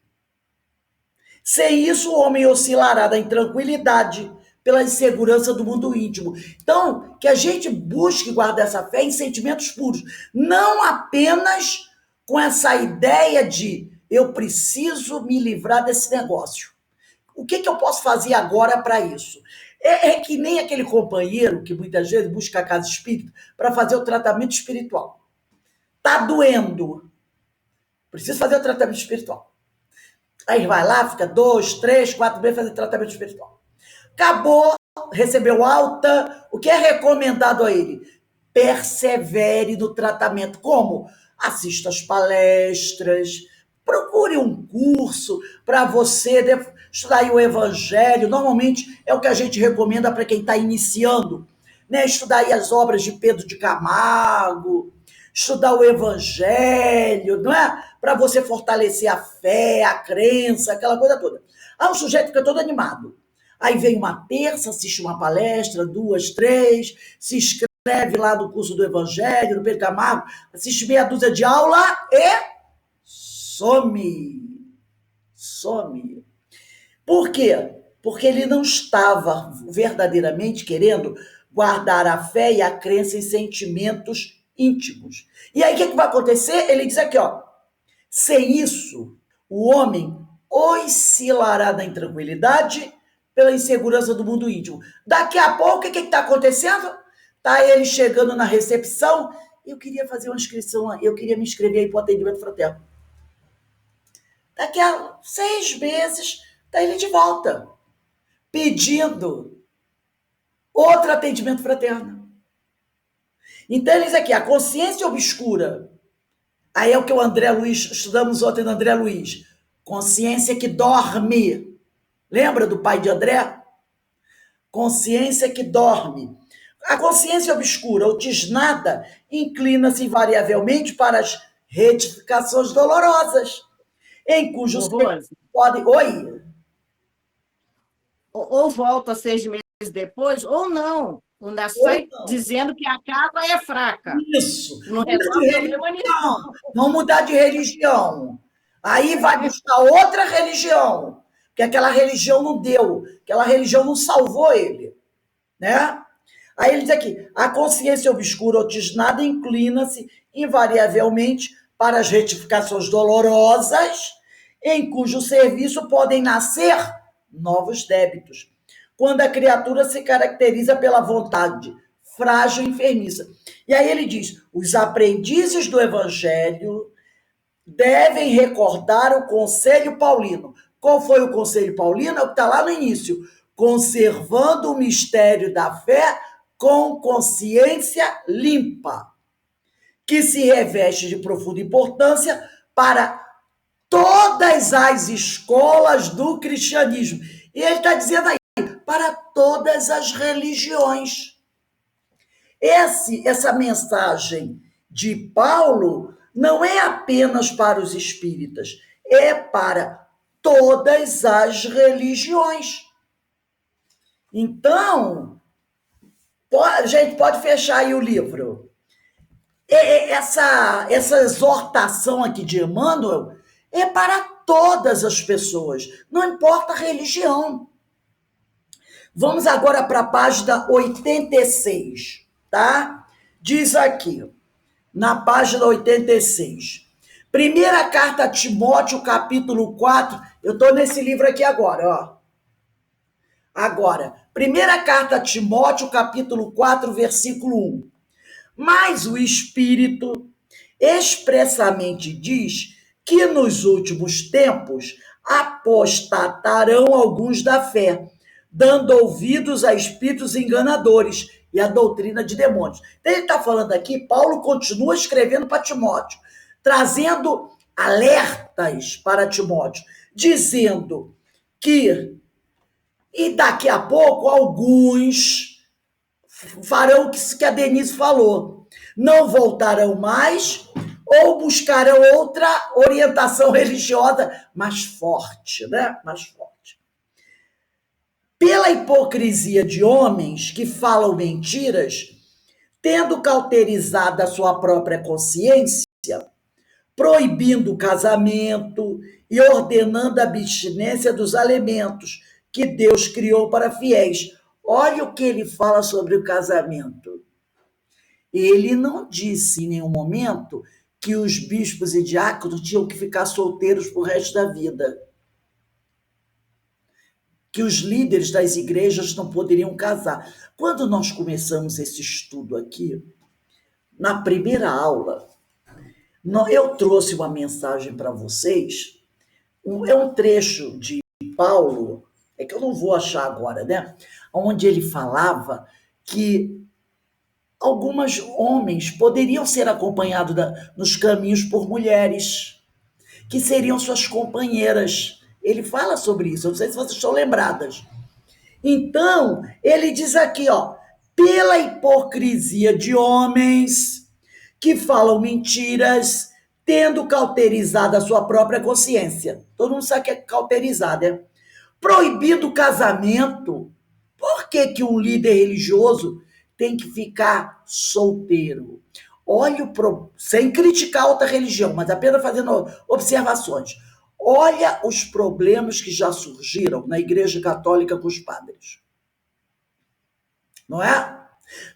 Sem isso, o homem oscilará da intranquilidade pela insegurança do mundo íntimo. Então, que a gente busque guardar essa fé em sentimentos puros. Não apenas com essa ideia de eu preciso me livrar desse negócio. O que eu posso fazer agora para isso? É que nem aquele companheiro que muitas vezes busca a casa espírita para fazer o tratamento espiritual. Tá doendo. Precisa fazer o tratamento espiritual. Aí vai lá, fica 2, 3, 4 meses fazer tratamento espiritual. Acabou, recebeu alta. O que é recomendado a ele? Persevere no tratamento. Como? Assista as palestras, procure um curso para você estudar aí o Evangelho, normalmente é o que a gente recomenda para quem está iniciando, né? Estudar aí as obras de Pedro de Camargo, estudar o Evangelho, não é? Para você fortalecer a fé, a crença, aquela coisa toda. Aí o sujeito fica todo animado. Aí vem uma terça, assiste uma palestra, 2, 3, se inscreve lá no curso do Evangelho, do Pedro Camargo, assiste meia dúzia de aula e some. Some. Por quê? Porque ele não estava verdadeiramente querendo guardar a fé e a crença em sentimentos íntimos. E aí o que vai acontecer? Ele diz aqui, ó, sem isso, o homem oscilará na intranquilidade pela insegurança do mundo íntimo. Daqui a pouco, o que está acontecendo? Está ele chegando na recepção, eu queria fazer uma inscrição, eu queria me inscrever aí para o atendimento fraterno. Daqui a 6 meses, está ele de volta, pedindo outro atendimento fraterno. Então, ele diz aqui, a consciência obscura, aí é o que o André Luiz, estudamos ontem no André Luiz, consciência que dorme. Lembra do pai de André? Consciência que dorme. A consciência obscura ou tisnada inclina-se invariavelmente para as retificações dolorosas, em cujos podem... Oi? Ou volta 6 meses depois, ou não. Ainda sai dizendo que a casa é fraca. Isso. Não resolve problema nenhum. Vamos mudar de religião. Aí vai buscar outra religião, porque aquela religião não deu, aquela religião não salvou ele, né? Aí ele diz aqui, a consciência obscura ou tisnada inclina-se invariavelmente para as retificações dolorosas, em cujo serviço podem nascer novos débitos, quando a criatura se caracteriza pela vontade frágil e enfermiça. E aí ele diz, os aprendizes do Evangelho devem recordar o conselho paulino. Qual foi o conselho paulino? É o que está lá no início. Conservando o mistério da fé com consciência limpa, que se reveste de profunda importância para todas as escolas do cristianismo. E ele está dizendo aí, para todas as religiões. Essa mensagem de Paulo não é apenas para os espíritas, é para todas as religiões. Então, a gente pode fechar aí o livro. Essa exortação aqui de Emmanuel é para todas as pessoas, não importa a religião. Vamos agora para a página 86, tá? Diz aqui, na página 86, primeira carta a Timóteo, capítulo 4, eu estou nesse livro aqui agora, ó. Agora, primeira carta a Timóteo, capítulo 4, versículo 1. Mas o Espírito expressamente diz que nos últimos tempos apostatarão alguns da fé, dando ouvidos a espíritos enganadores e a doutrina de demônios. Então ele está falando aqui, Paulo continua escrevendo para Timóteo, trazendo alertas para Timóteo, dizendo que, e daqui a pouco, alguns farão o que a Denise falou, não voltarão mais ou buscarão outra orientação religiosa mais forte, né? Mais forte. Pela hipocrisia de homens que falam mentiras, tendo cauterizado a sua própria consciência, proibindo o casamento e ordenando a abstinência dos alimentos que Deus criou para fiéis. Olha o que ele fala sobre o casamento. Ele não disse em nenhum momento que os bispos e diáconos tinham que ficar solteiros pro resto da vida. Que os líderes das igrejas não poderiam casar. Quando nós começamos esse estudo aqui, na primeira aula, eu trouxe uma mensagem para vocês, é um trecho de Paulo, é que eu não vou achar agora, né? Onde ele falava que alguns homens poderiam ser acompanhados nos caminhos por mulheres, que seriam suas companheiras. Ele fala sobre isso, eu não sei se vocês estão lembradas. Então, ele diz aqui, ó, pela hipocrisia de homens que falam mentiras, tendo cauterizado a sua própria consciência. Todo mundo sabe que é cauterizado, né? Proibido o casamento. Por que que um líder religioso tem que ficar solteiro? Olha sem criticar outra religião, mas apenas fazendo observações. Olha os problemas que já surgiram na Igreja Católica com os padres. Não é?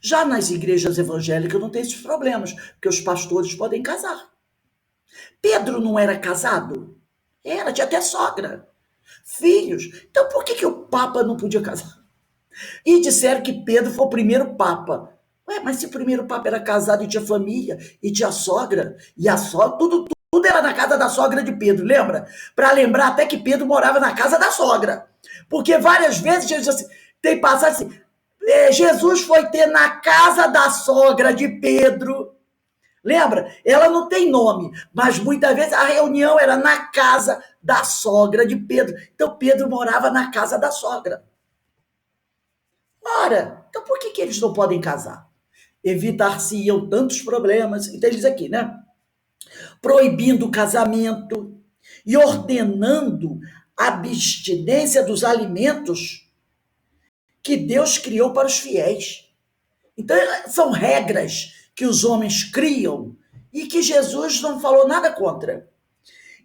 Já nas igrejas evangélicas não tem esses problemas, porque os pastores podem casar. Pedro não era casado? Era, tinha até sogra. Filhos. Então por que o Papa não podia casar? E disseram que Pedro foi o primeiro Papa. Ué, mas se o primeiro Papa era casado e tinha família, e tinha sogra, e a sogra, tudo era na casa da sogra de Pedro, lembra? Para lembrar até que Pedro morava na casa da sogra. Porque várias vezes Jesus assim, tem passagem assim, Jesus foi ter na casa da sogra de Pedro. Lembra? Ela não tem nome, mas muitas vezes a reunião era na casa da sogra de Pedro. Então Pedro morava na casa da sogra. Ora, então por que eles não podem casar? Evitar-se-iam tantos problemas. Então ele diz aqui, né? Proibindo o casamento e ordenando a abstinência dos alimentos que Deus criou para os fiéis. Então são regras que os homens criam e que Jesus não falou nada contra.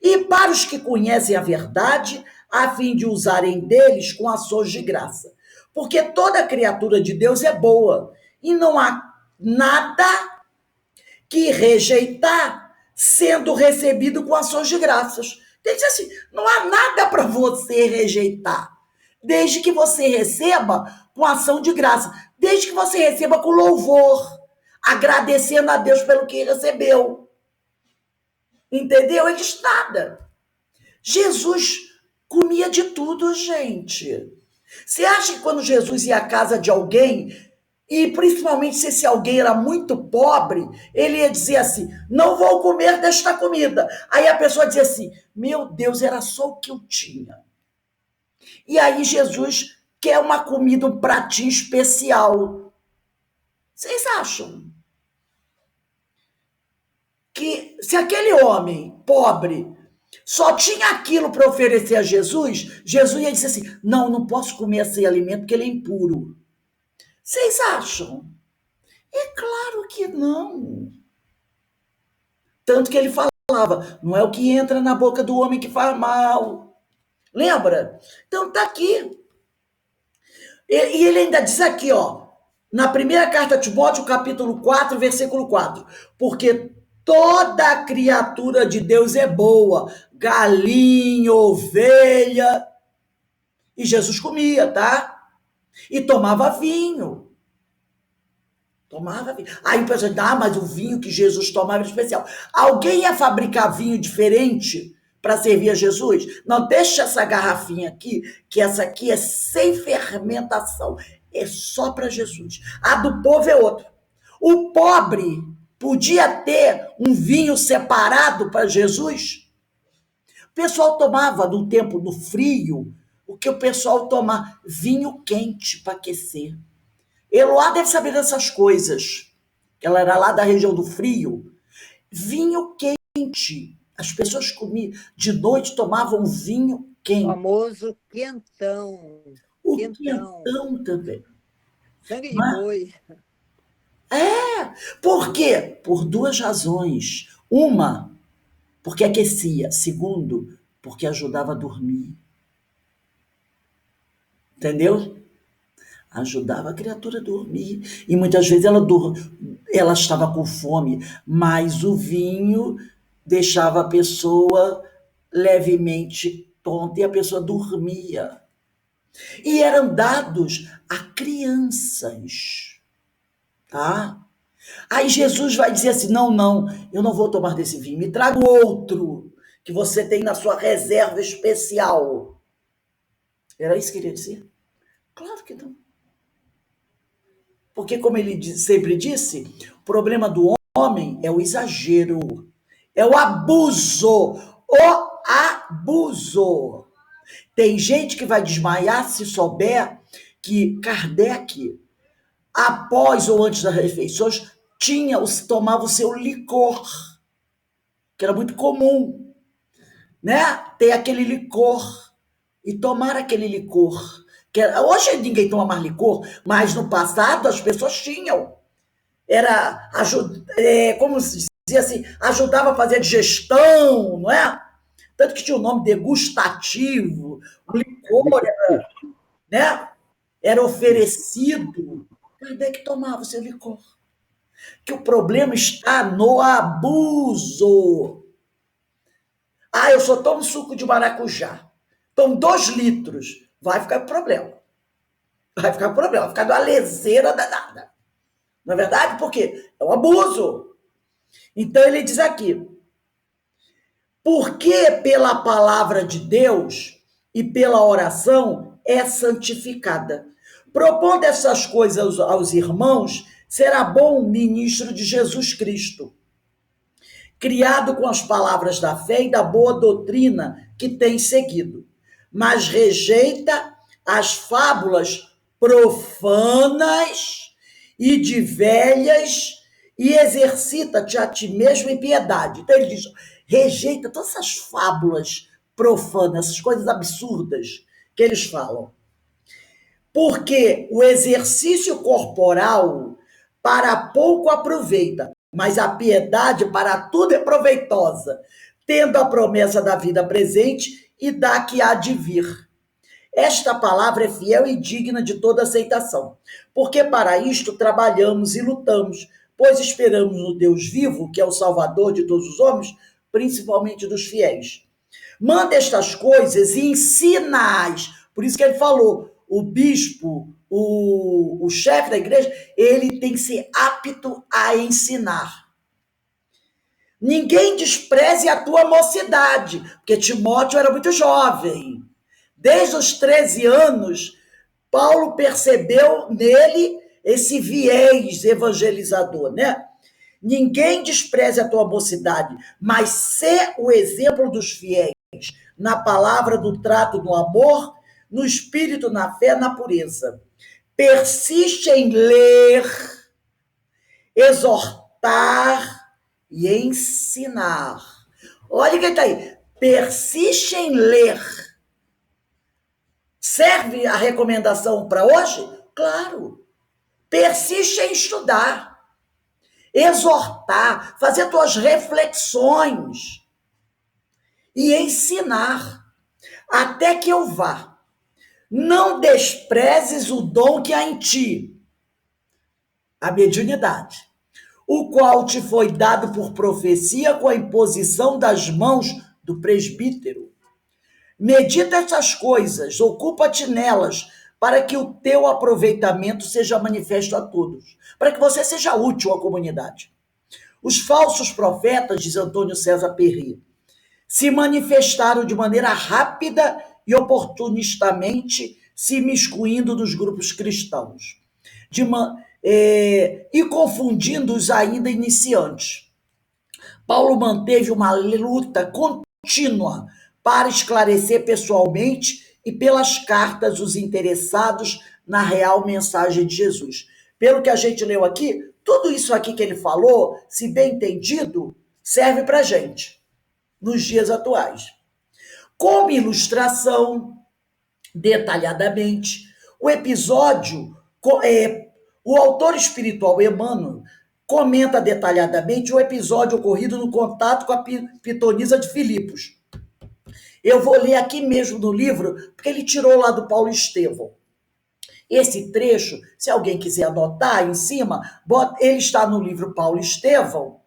E para os que conhecem a verdade, a fim de usarem deles com ações de graça. Porque toda criatura de Deus é boa e não há nada que rejeitar sendo recebido com ações de graças. Tem que dizer assim, não há nada para você rejeitar, desde que você receba com ação de graça, desde que você receba com louvor, agradecendo a Deus pelo que recebeu. Entendeu? Eles nada. Jesus comia de tudo, gente. Você acha que quando Jesus ia à casa de alguém, e principalmente se esse alguém era muito pobre, ele ia dizer assim, não vou comer desta comida. Aí a pessoa dizia assim, meu Deus, era só o que eu tinha. E aí Jesus quer uma comida, um pratinho especial. Vocês acham que se aquele homem pobre só tinha aquilo para oferecer a Jesus, Jesus ia dizer assim, não posso comer esse alimento porque ele é impuro. Vocês acham? É claro que não. Tanto que ele falava, não é o que entra na boca do homem que faz mal. Lembra? Então tá aqui. E ele ainda diz aqui, ó, na primeira carta a Timóteo, capítulo 4, versículo 4, porque toda criatura de Deus é boa, galinha, ovelha, e Jesus comia, tá? E tomava vinho. Tomava vinho. Aí o pessoal diz, mas o vinho que Jesus tomava era especial. Alguém ia fabricar vinho diferente para servir a Jesus? Não, deixa essa garrafinha aqui, que essa aqui é sem fermentação. É só para Jesus. A do povo é outra. O pobre podia ter um vinho separado para Jesus? O pessoal tomava no tempo, no frio, o que o pessoal toma? Vinho quente para aquecer. Eloá deve saber dessas coisas. Ela era lá da região do frio. Vinho quente. As pessoas comiam, de noite tomavam vinho quente. O famoso quentão. O quentão também. Sangue de boi. Por quê? Por duas razões. Uma, porque aquecia. Segundo, porque ajudava a dormir. Entendeu? Ajudava a criatura a dormir. E muitas vezes ela estava com fome, mas o vinho deixava a pessoa levemente tonta e a pessoa dormia. E eram dados a crianças. Tá? Aí Jesus vai dizer assim, não, eu não vou tomar desse vinho, me traga outro que você tem na sua reserva especial. Era isso que ele ia dizer? Claro que não. Porque, como ele sempre disse, o problema do homem é o exagero, é o abuso, Tem gente que vai desmaiar se souber que Kardec, após ou antes das refeições, tomava o seu licor, que era muito comum, né? Ter aquele licor e tomar aquele licor. Hoje ninguém toma mais licor, mas no passado as pessoas tinham. Era, como se dizia assim, ajudava a fazer a digestão, não é? Tanto que tinha o nome degustativo, o licor era, né? Era oferecido. Kardec tomava o seu licor. Que o problema está no abuso. Ah, eu só tomo suco de maracujá. Tomo 2 litros. Vai ficar problema. Vai ficar problema. Vai ficar de uma leseira danada. Não é verdade? Porque é um abuso. Então ele diz aqui, porque pela palavra de Deus e pela oração é santificada. Propondo essas coisas aos irmãos, será bom ministro de Jesus Cristo, criado com as palavras da fé e da boa doutrina que tem seguido, mas rejeita as fábulas profanas e de velhas e exercita-te a ti mesmo em piedade. Então ele diz, rejeita todas essas fábulas profanas, essas coisas absurdas que eles falam. Porque o exercício corporal para pouco aproveita, mas a piedade para tudo é proveitosa, tendo a promessa da vida presente e da que há de vir. Esta palavra é fiel e digna de toda aceitação, porque para isto trabalhamos e lutamos, pois esperamos no Deus vivo, que é o Salvador de todos os homens, principalmente dos fiéis. Manda estas coisas e ensina-as. Por isso que ele falou, o bispo, o chefe da igreja, ele tem que ser apto a ensinar. Ninguém despreze a tua mocidade, porque Timóteo era muito jovem. Desde os 13 anos, Paulo percebeu nele esse viés evangelizador, né? Ninguém despreze a tua mocidade, mas sê o exemplo dos fiéis, na palavra, do trato, no amor, no espírito, na fé, na pureza. Persiste em ler, exortar e ensinar. Olha quem está aí. Persiste em ler. Serve a recomendação para hoje? Claro. Persiste em estudar, exortar, fazer tuas reflexões e ensinar, até que eu vá. Não desprezes o dom que há em ti, a mediunidade, o qual te foi dado por profecia com a imposição das mãos do presbítero. Medita essas coisas, ocupa-te nelas, para que o teu aproveitamento seja manifesto a todos, para que você seja útil à comunidade. Os falsos profetas, diz Antônio César Perry, se manifestaram de maneira rápida e oportunistamente, se imiscuindo nos grupos cristãos, e confundindo os ainda iniciantes. Paulo manteve uma luta contínua para esclarecer pessoalmente e pelas cartas os interessados na real mensagem de Jesus. Pelo que a gente leu aqui, tudo isso aqui que ele falou, se bem entendido, serve para a gente, nos dias atuais. Como ilustração, detalhadamente, o episódio, o autor espiritual Emmanuel comenta detalhadamente o episódio ocorrido no contato com a pitonisa de Filipos. Eu vou ler aqui mesmo no livro, porque ele tirou lá do Paulo Estevão. Esse trecho, se alguém quiser anotar em cima, ele está no livro Paulo Estevão,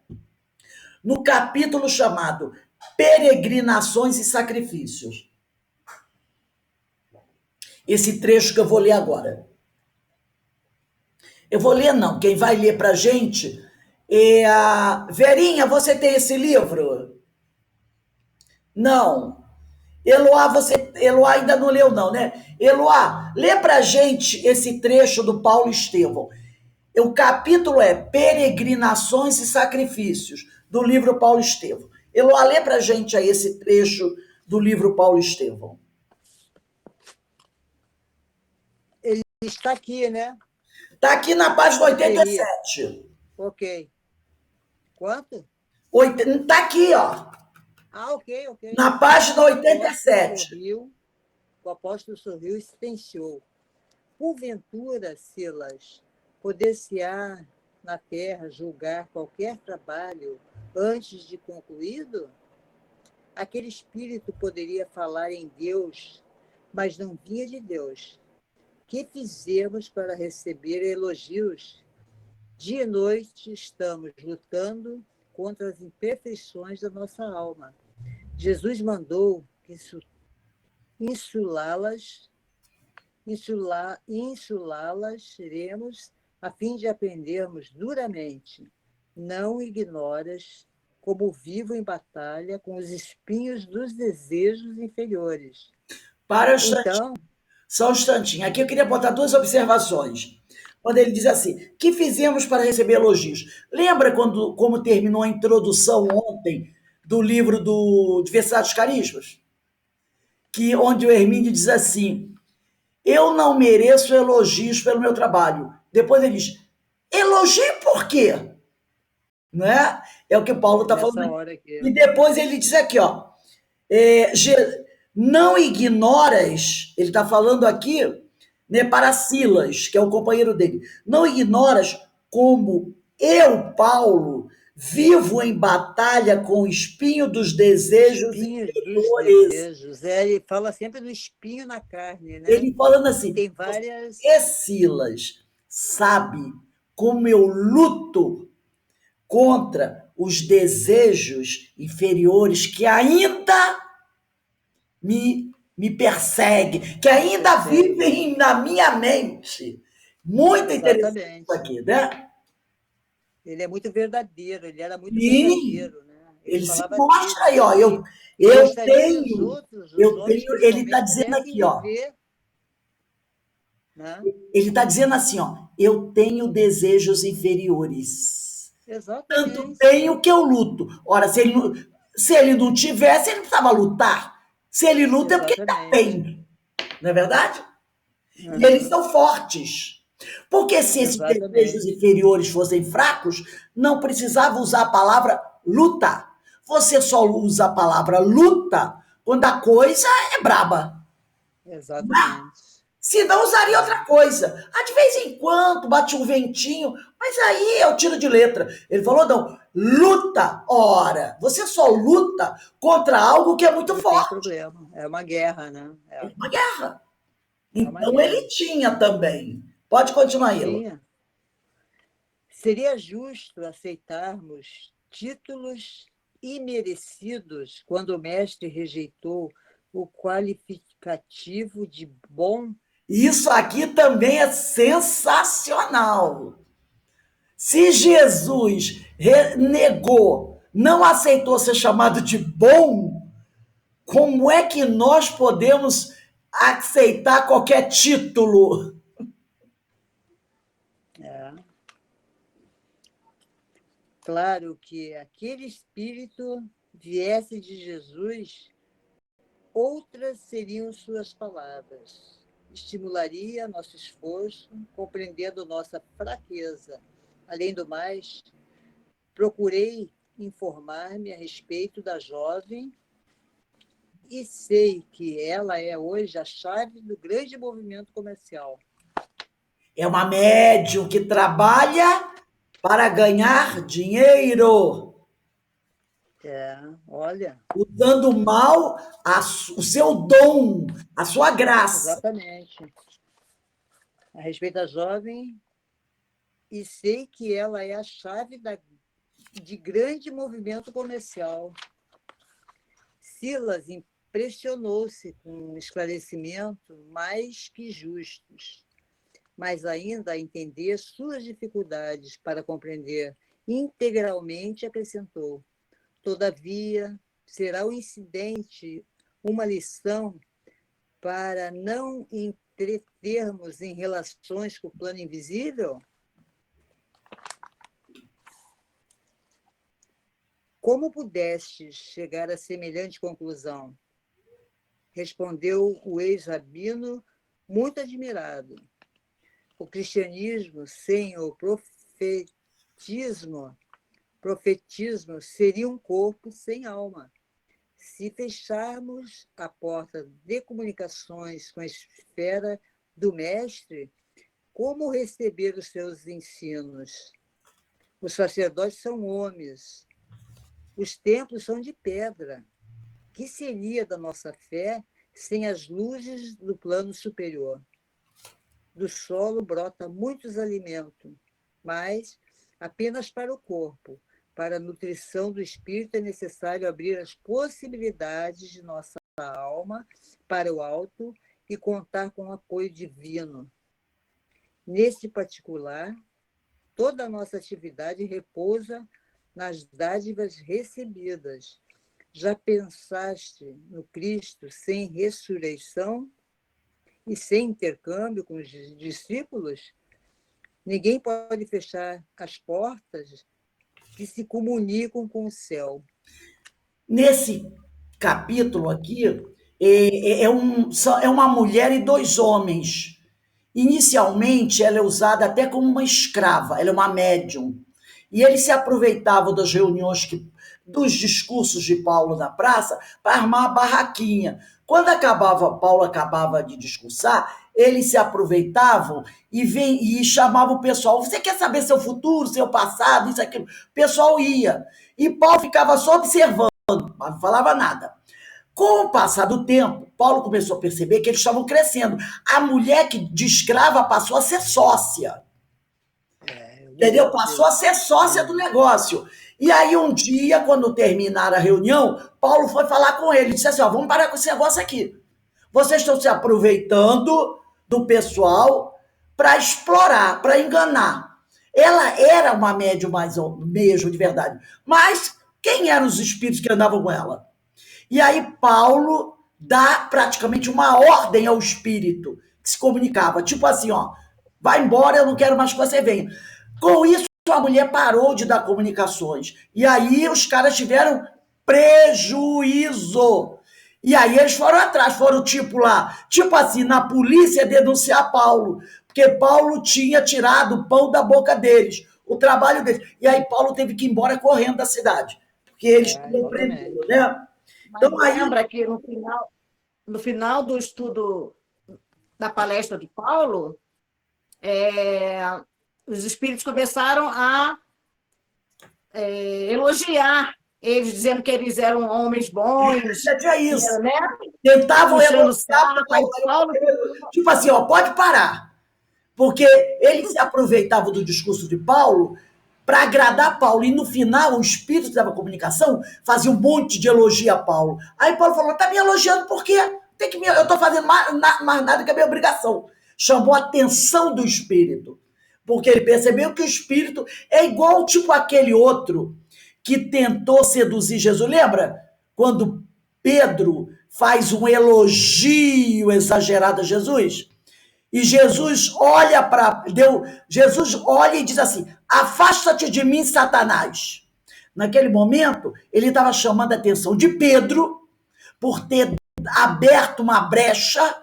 no capítulo chamado Peregrinações e Sacrifícios. Esse trecho que eu vou ler agora. Eu vou ler não, quem vai ler para a gente é a... Verinha, você tem esse livro? Não. Eloá ainda não leu não, né? Eloá, lê para a gente esse trecho do Paulo Estevão. O capítulo é Peregrinações e Sacrifícios, do livro Paulo Estevão. Eloá, lê para a gente aí esse trecho do livro Paulo Estevão. Está aqui, né? Está aqui na página Seria. 87. Ok. Quanto? Está aqui, ó. Ah, ok, ok. Na página O apóstolo 87. sorriu, o apóstolo sorriu e silenciou. Porventura, Silas, poder-se-á na terra julgar qualquer trabalho antes de concluído? Aquele espírito poderia falar em Deus, mas não vinha de Deus. Que fizemos para receber elogios? Dia e noite estamos lutando contra as imperfeições da nossa alma. Jesus mandou que insulá-las, insulá-las iremos a fim de aprendermos duramente. Não ignoras como vivo em batalha com os espinhos dos desejos inferiores. Para um instantinho, Então, só um instantinho. Aqui eu queria botar duas observações. Quando ele diz assim, que fizemos para receber elogios? Lembra como terminou a introdução ontem do livro do Diversidade dos Carismas? Onde o Hermínio diz assim, eu não mereço elogios pelo meu trabalho. Depois ele diz, elogio por quê? Né? É o que Paulo está falando nessa aqui. hora aqui, E depois ele diz aqui, ó, é, não ignoras, ele está falando aqui, né, para Silas, que é o companheiro dele, não ignoras como eu, Paulo, vivo em batalha com o espinho dos desejos espinhos dos inferiores. desejos. Ele fala sempre do espinho na carne, né? Ele falando E assim, tem várias. e Silas sabe como eu luto contra os desejos inferiores que ainda me persegue, que ainda vivem na minha mente. Muito interessante isso Exatamente. aqui, né? Ele é muito verdadeiro, ele era muito E verdadeiro, né? Ele ele se falava mostra dele, aí, ó. e Eu gostaria que tenho, os homens ele está principalmente, dizendo pudessem aqui, ó. viver, né? Ele está dizendo assim, ó. Eu tenho desejos inferiores. Tanto Exatamente, tenho que eu luto. Ora, se ele não tivesse, ele não precisava lutar. Se ele luta é porque ele está exatamente. bem. Não é verdade? E eles Uhum, são fortes. Porque se esses desejos exatamente, inferiores fossem fracos, não precisava usar a palavra luta. Você só usa a palavra luta quando a coisa é braba. exatamente. Se não, usaria É, outra coisa. Ah, de vez em quando bate um ventinho, mas aí é o tiro de letra. Ele falou, não, luta. Ora, você só luta contra algo que é muito não tem forte. problema. É uma guerra, né? É uma guerra. É uma Então ele guerra. tinha também. Pode continuar, Ilo. Tinha. Seria justo aceitarmos títulos imerecidos quando o mestre rejeitou o qualificativo de bom? Isso aqui também é sensacional. Se Jesus renegou, não aceitou ser chamado de bom, como é que nós podemos aceitar qualquer título? É. Claro que aquele espírito viesse de Jesus, outras seriam suas palavras. Estimularia nosso esforço, compreendendo nossa fraqueza. Além do mais, procurei informar-me a respeito da jovem e sei que ela é hoje a chave do grande movimento comercial. É uma médium que trabalha para ganhar dinheiro, Olha, usando mal o seu dom, a sua graça. exatamente. A respeito da jovem, e sei que ela é a chave de grande movimento comercial. Silas impressionou-se com um esclarecimento mais que justos, mas ainda a entender suas dificuldades para compreender integralmente, acrescentou: todavia, será o incidente uma lição para não entretermos em relações com o plano invisível? Como pudestes chegar a semelhante conclusão? Respondeu o ex-rabino, muito admirado. O cristianismo sem o profetismo seria um corpo sem alma. Se fecharmos a porta de comunicações com a esfera do Mestre, como receber os seus ensinos? Os sacerdotes são homens, os templos são de pedra. Que seria da nossa fé sem as luzes do plano superior? Do solo brota muitos alimentos, mas apenas para o corpo. Para a nutrição do espírito é necessário abrir as possibilidades de nossa alma para o alto e contar com o apoio divino. Neste particular, toda a nossa atividade repousa nas dádivas recebidas. Já pensaste no Cristo sem ressurreição e sem intercâmbio com os discípulos? Ninguém pode fechar as portas que se comunicam com o céu. Nesse capítulo aqui, é uma mulher e dois homens. Inicialmente, ela é usada até como uma escrava, ela é uma médium. E eles se aproveitavam das reuniões, dos discursos de Paulo na praça, para armar a barraquinha. Quando Paulo acabava de discursar, eles se aproveitavam e chamavam o pessoal. Você quer saber seu futuro, seu passado, isso, aquilo? O pessoal ia. E Paulo ficava só observando, mas não falava nada. Com o passar do tempo, Paulo começou a perceber que eles estavam crescendo. A mulher de escrava passou a ser sócia. Entendeu? Passou a ser sócia do negócio. E aí, um dia, quando terminaram a reunião, Paulo foi falar com ele. Disse assim, vamos parar com esse negócio aqui. Vocês estão se aproveitando do pessoal para explorar, para enganar. Ela era uma médium mesmo, de verdade. Mas quem eram os espíritos que andavam com ela? E aí Paulo dá praticamente uma ordem ao espírito que se comunicava. Tipo assim, vai embora, eu não quero mais que você venha. Com isso, a mulher parou de dar comunicações. E aí os caras tiveram prejuízo. E aí eles foram atrás, foram tipo assim, na polícia denunciar Paulo, porque Paulo tinha tirado o pão da boca deles, o trabalho deles. E aí Paulo teve que ir embora correndo da cidade, porque eles tinham prendido, né? Então, lembra que no final do estudo da palestra de Paulo, os espíritos começaram a elogiar eles, dizendo que eles eram homens bons. Já tinha isso. Né? Tentavam elogiar Paulo. Tipo assim, pode parar. Porque eles se aproveitavam do discurso de Paulo para agradar Paulo. E no final, o espírito dava comunicação, fazia um monte de elogio a Paulo. Aí Paulo falou, tá me elogiando por quê? Eu estou fazendo mais nada que a minha obrigação. Chamou a atenção do espírito. Porque ele percebeu que o espírito é igual tipo aquele outro que tentou seduzir Jesus. Lembra? Quando Pedro faz um elogio exagerado a Jesus? E Jesus olha e diz assim, afasta-te de mim, Satanás. Naquele momento, ele estava chamando a atenção de Pedro por ter aberto uma brecha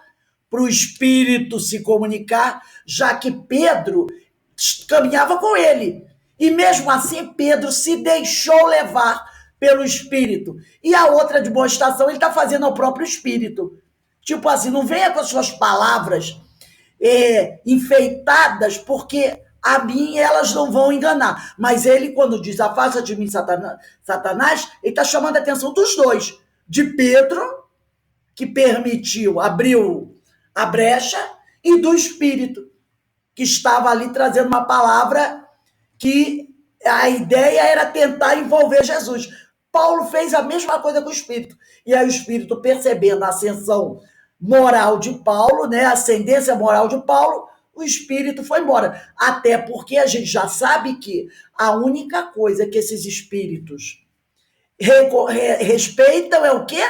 para o Espírito se comunicar, já que Pedro caminhava com ele. E mesmo assim, Pedro se deixou levar pelo Espírito. E a outra demonstração, ele está fazendo ao próprio Espírito. Tipo assim, não venha com as suas palavras enfeitadas, porque a mim elas não vão enganar. Mas ele, quando diz afasta de mim, Satanás, ele está chamando a atenção dos dois. De Pedro, que abriu a brecha, e do Espírito, que estava ali trazendo uma palavra que a ideia era tentar envolver Jesus. Paulo fez a mesma coisa com o Espírito. E aí o Espírito, percebendo a ascensão moral de Paulo, né, a ascendência moral de Paulo, o Espírito foi embora. Até porque a gente já sabe que a única coisa que esses espíritos respeitam é o quê?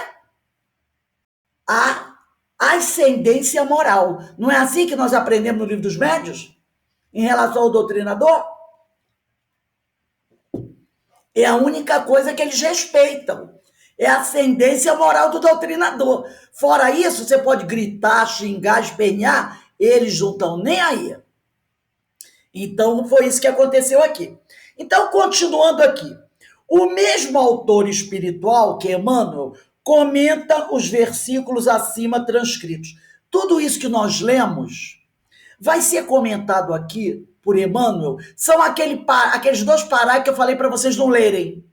A ascendência moral. Não é assim que nós aprendemos no Livro dos Médiuns? Em relação ao doutrinador? É a única coisa que eles respeitam. É a ascendência moral do doutrinador. Fora isso, você pode gritar, xingar, espernear, eles não estão nem aí. Então, foi isso que aconteceu aqui. Então, continuando aqui. O mesmo autor espiritual, que é Emmanuel, comenta os versículos acima transcritos. Tudo isso que nós lemos vai ser comentado aqui por Emmanuel. São aqueles 2 parágrafos que eu falei para vocês não lerem.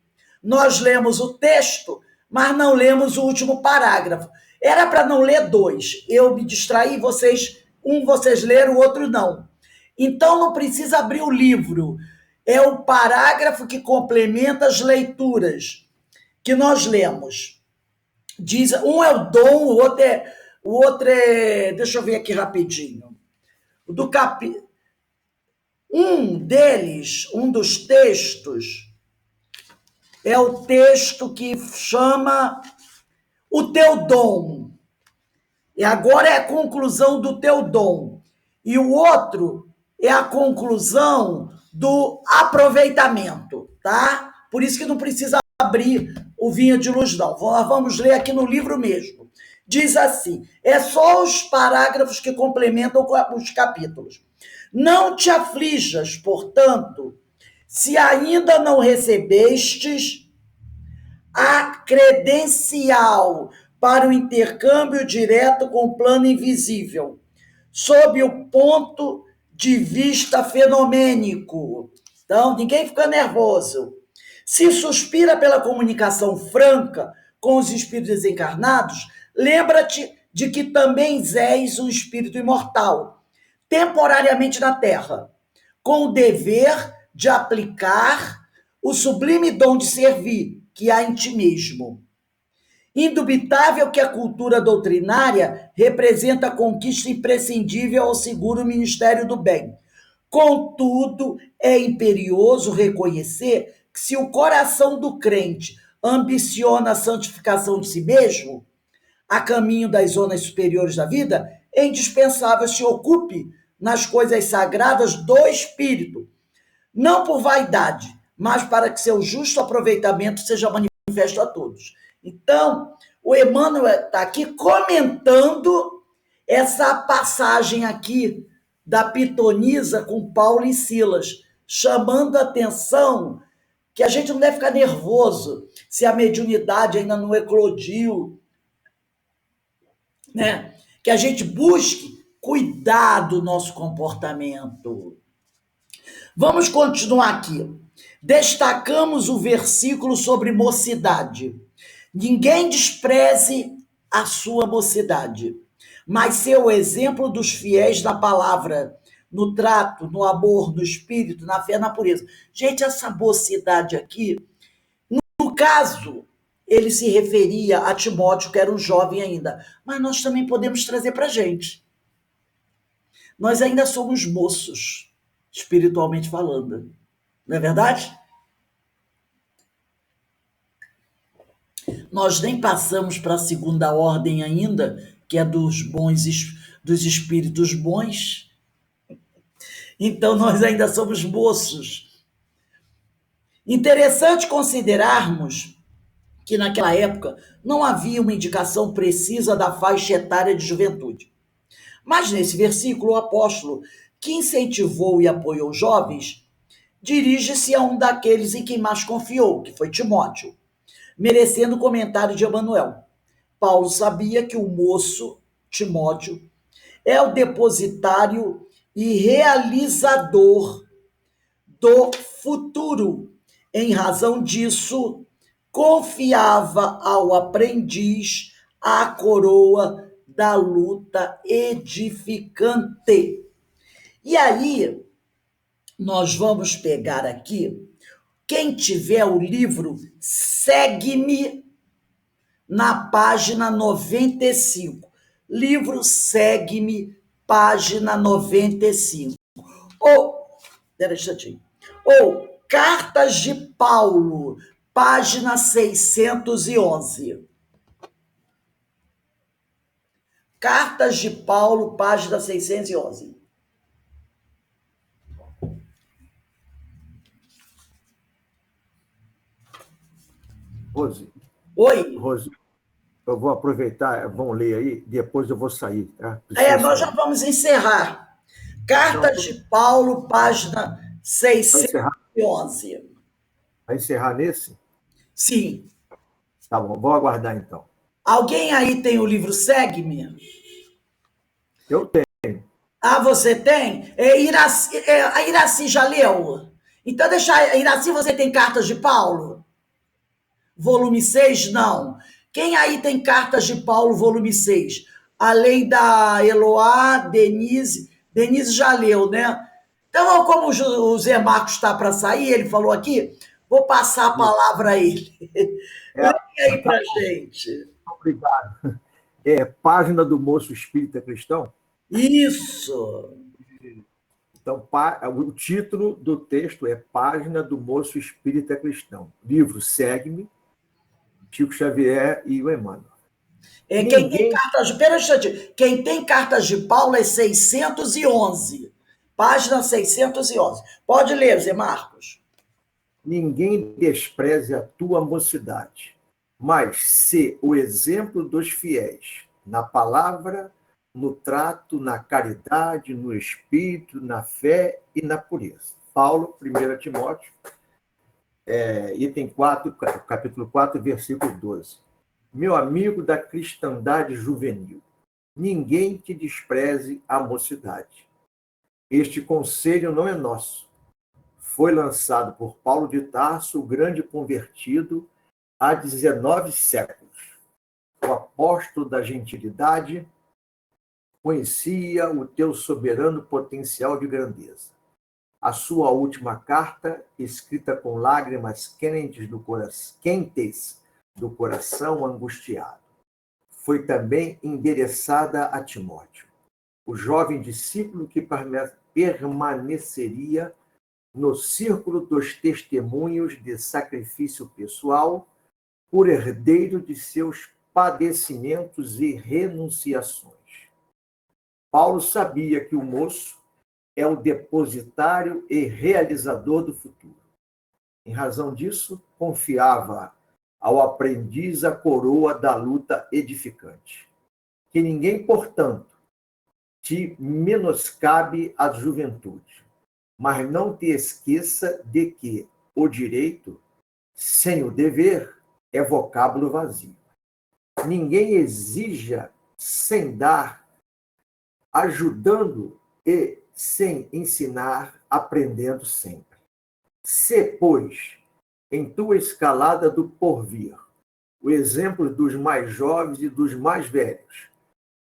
Nós lemos o texto, mas não lemos o último parágrafo. Era para não ler 2. Eu me distraí, vocês leram, o outro não. Então não precisa abrir o livro. É o parágrafo que complementa as leituras que nós lemos. Diz, um é o dom, o outro é, deixa eu ver aqui rapidinho. Um dos textos é o texto que chama o teu dom. E agora é a conclusão do teu dom. E o outro é a conclusão do aproveitamento, tá? Por isso que não precisa abrir o Vinha de Luz, não. Vamos ler aqui no livro mesmo. Diz assim, é só os parágrafos que complementam os capítulos. Não te aflijas, portanto, se ainda não recebestes a credencial para o intercâmbio direto com o plano invisível, sob o ponto de vista fenomênico. Então, ninguém fica nervoso. Se suspira pela comunicação franca com os espíritos desencarnados, lembra-te de que também és um espírito imortal, temporariamente na Terra, com o dever de aplicar o sublime dom de servir que há em ti mesmo. Indubitável que a cultura doutrinária representa a conquista imprescindível ao seguro ministério do bem. Contudo, é imperioso reconhecer que se o coração do crente ambiciona a santificação de si mesmo, a caminho das zonas superiores da vida, é indispensável se ocupe nas coisas sagradas do espírito, não por vaidade, mas para que seu justo aproveitamento seja manifesto a todos. Então, o Emmanuel está aqui comentando essa passagem aqui da pitonisa com Paulo e Silas, chamando a atenção que a gente não deve ficar nervoso se a mediunidade ainda não eclodiu, né? Que a gente busque cuidar do nosso comportamento. Vamos continuar aqui. Destacamos o versículo sobre mocidade. Ninguém despreze a sua mocidade, mas ser o exemplo dos fiéis na palavra, no trato, no amor, no espírito, na fé, na pureza. Gente, essa mocidade aqui, no caso, ele se referia a Timóteo, que era um jovem ainda, mas nós também podemos trazer para a gente. Nós ainda somos moços, espiritualmente falando, não é verdade? Nós nem passamos para a segunda ordem ainda, que é dos espíritos bons. Então, nós ainda somos moços. Interessante considerarmos que naquela época não havia uma indicação precisa da faixa etária de juventude. Mas nesse versículo, o apóstolo, que incentivou e apoiou os jovens, dirige-se a um daqueles em quem mais confiou, que foi Timóteo, merecendo o comentário de Emmanuel. Paulo sabia que o moço, Timóteo, é o depositário e realizador do futuro. Em razão disso, confiava ao aprendiz a coroa da luta edificante. E aí, nós vamos pegar aqui, quem tiver o livro, segue-me na página 95. Livro Segue-me, página 95. Ou Cartas de Paulo, página 611. Cartas de Paulo, página 611. Rose. Oi. Rose, eu vou aproveitar, vamos ler aí, depois eu vou sair. Tá? Nós já vamos encerrar. Cartas de Paulo, página Vai encerrar, 611. vai encerrar nesse? Sim. Tá bom, vou aguardar então. Alguém aí tem o livro Segue-me? Eu tenho. Ah, você tem? A Iraci já leu? Então, deixa. Iraci, você tem Cartas de Paulo? Volume 6? Não. Quem aí tem Cartas de Paulo, volume 6? Além da Eloá, Denise. Denise já leu, né? Então, como o Zé Marcos está para sair, ele falou aqui, vou passar a palavra a ele. É, Leia aí para gente. obrigado. É Página do Moço Espírita Cristão? Isso. Então, o título do texto é Página do Moço Espírita Cristão. Livro Segue-me, Chico Xavier e o Emmanuel. Quem tem cartas de... Pera um instantinho. Quem tem Cartas de Paulo é 611. Página 611. Pode ler, Zé Marcos. Ninguém despreze a tua mocidade, mas sê o exemplo dos fiéis, na palavra, no trato, na caridade, no espírito, na fé e na pureza. Paulo, 1 Timóteo, item 4, capítulo 4, versículo 12. Meu amigo da cristandade juvenil, ninguém te despreze a mocidade. Este conselho não é nosso. Foi lançado por Paulo de Tarso, o grande convertido, há 19 séculos. O apóstolo da gentilidade conhecia o teu soberano potencial de grandeza. A sua última carta, escrita com lágrimas quentes do coração angustiado, foi também endereçada a Timóteo, o jovem discípulo que permaneceria no círculo dos testemunhos de sacrifício pessoal, por herdeiro de seus padecimentos e renunciações. Paulo sabia que o moço é o depositário e realizador do futuro. Em razão disso, confiava ao aprendiz a coroa da luta edificante. Que ninguém, portanto, te menoscabe a juventude, mas não te esqueça de que o direito, sem o dever, é vocábulo vazio. Ninguém exija sem dar, ajudando e sem ensinar, aprendendo sempre. Se, pois, em tua escalada do porvir, o exemplo dos mais jovens e dos mais velhos,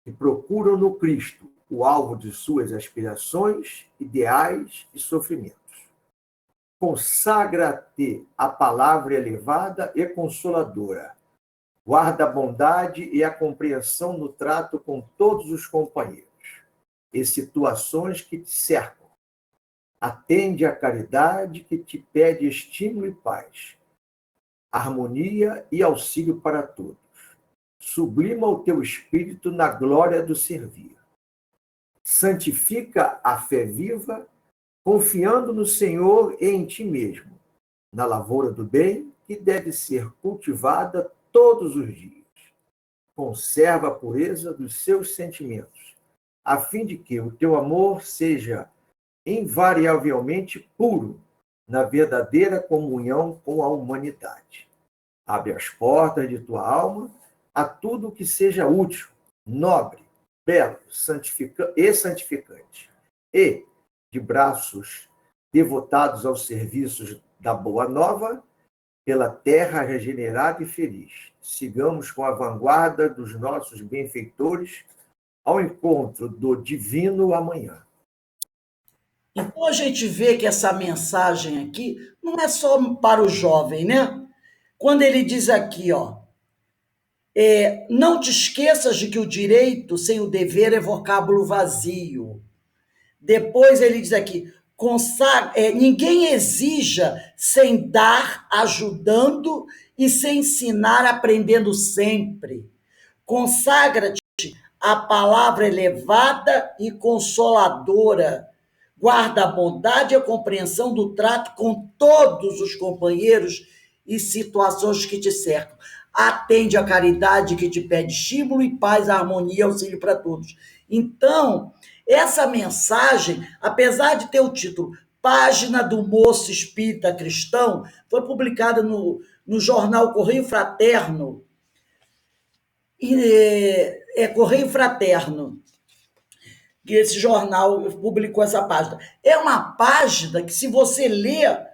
que procuram no Cristo o alvo de suas aspirações, ideais e sofrimentos. Consagra-te à palavra elevada e consoladora. Guarda a bondade e a compreensão no trato com todos os companheiros e situações que te cercam. Atende à caridade que te pede estímulo e paz, harmonia e auxílio para todos. Sublima o teu espírito na glória do servir. Santifica a fé viva, confiando no Senhor e em ti mesmo, na lavoura do bem que deve ser cultivada todos os dias. Conserva a pureza dos seus sentimentos, a fim de que o teu amor seja invariavelmente puro na verdadeira comunhão com a humanidade. Abre as portas de tua alma a tudo que seja útil, nobre, belo e santificante, e, de braços devotados aos serviços da Boa Nova, pela terra regenerada e feliz, sigamos com a vanguarda dos nossos benfeitores ao encontro do divino amanhã. Então a gente vê que essa mensagem aqui não é só para o jovem, né? Quando ele diz aqui, ó, não te esqueças de que o direito sem o dever é vocábulo vazio. Depois ele diz aqui, ninguém exija sem dar, ajudando e sem ensinar, aprendendo sempre. Consagra-te à palavra elevada e consoladora. Guarda a bondade e a compreensão do trato com todos os companheiros e situações que te cercam. Atende a caridade que te pede estímulo e paz, harmonia e auxílio para todos. Então, essa mensagem, apesar de ter o título Página do Moço Espírita Cristão, foi publicada no jornal Correio Fraterno, Correio Fraterno, que esse jornal publicou essa página. É uma página que, se você ler,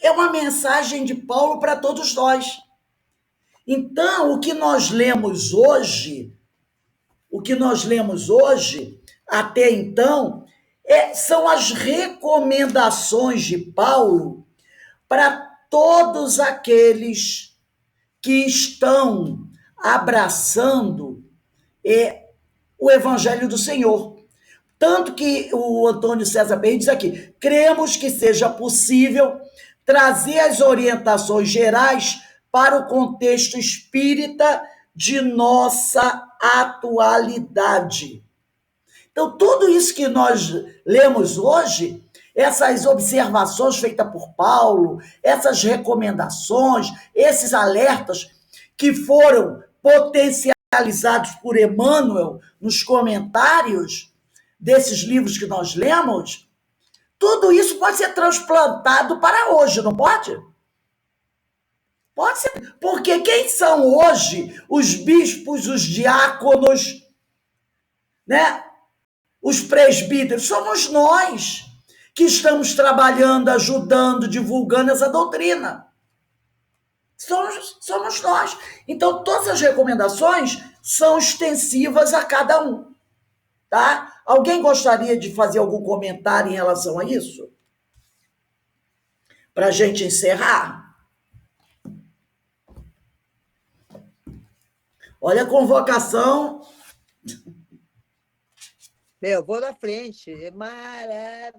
é uma mensagem de Paulo para todos nós. Então, o que nós lemos hoje, até então, são as recomendações de Paulo para todos aqueles que estão abraçando o Evangelho do Senhor. Tanto que o Antônio César Perry diz aqui: cremos que seja possível trazer as orientações gerais para o contexto espírita de nossa atualidade. Então, tudo isso que nós lemos hoje, essas observações feitas por Paulo, essas recomendações, esses alertas que foram potencializados por Emmanuel nos comentários desses livros que nós lemos, tudo isso pode ser transplantado para hoje, não pode? Pode ser. Porque quem são hoje os bispos, os diáconos, né? Os presbíteros? Somos nós que estamos trabalhando, ajudando, divulgando essa doutrina. Somos nós. Então, todas as recomendações são extensivas a cada um. Tá? Alguém gostaria de fazer algum comentário em relação a isso? Para a gente encerrar? Olha a convocação. Eu vou na frente, é maravilhoso.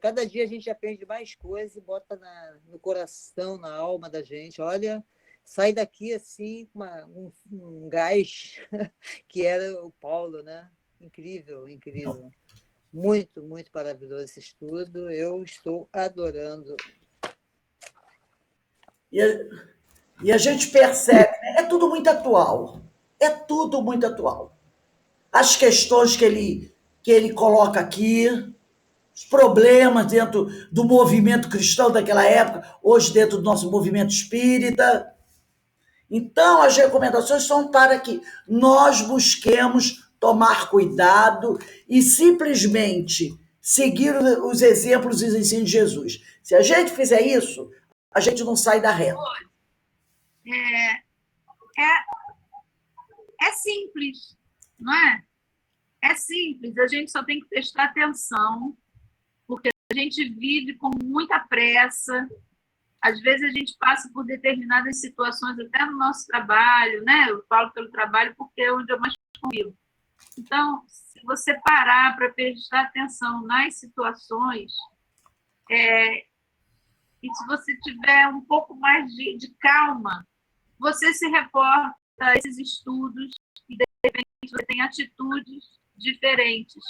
Cada dia a gente aprende mais coisas e bota no coração, na alma da gente. Olha, sai daqui assim com um gás que era o Paulo, né? Incrível, incrível. Muito, muito maravilhoso esse estudo. Eu estou adorando. E a gente percebe, né? É tudo muito atual. É tudo muito atual. As questões que ele coloca aqui, os problemas dentro do movimento cristão daquela época, hoje dentro do nosso movimento espírita. Então, as recomendações são para que nós busquemos tomar cuidado e simplesmente seguir os exemplos e os ensinos de Jesus. Se a gente fizer isso, a gente não sai da reta. É simples, não é? É simples, a gente só tem que prestar atenção, porque a gente vive com muita pressa. Às vezes a gente passa por determinadas situações, até no nosso trabalho, né? Eu falo pelo trabalho porque é onde eu mais convivo. Então, se você parar para prestar atenção nas situações, e se você tiver um pouco mais de calma, você se reporta a esses estudos e, de repente, você tem atitudes diferentes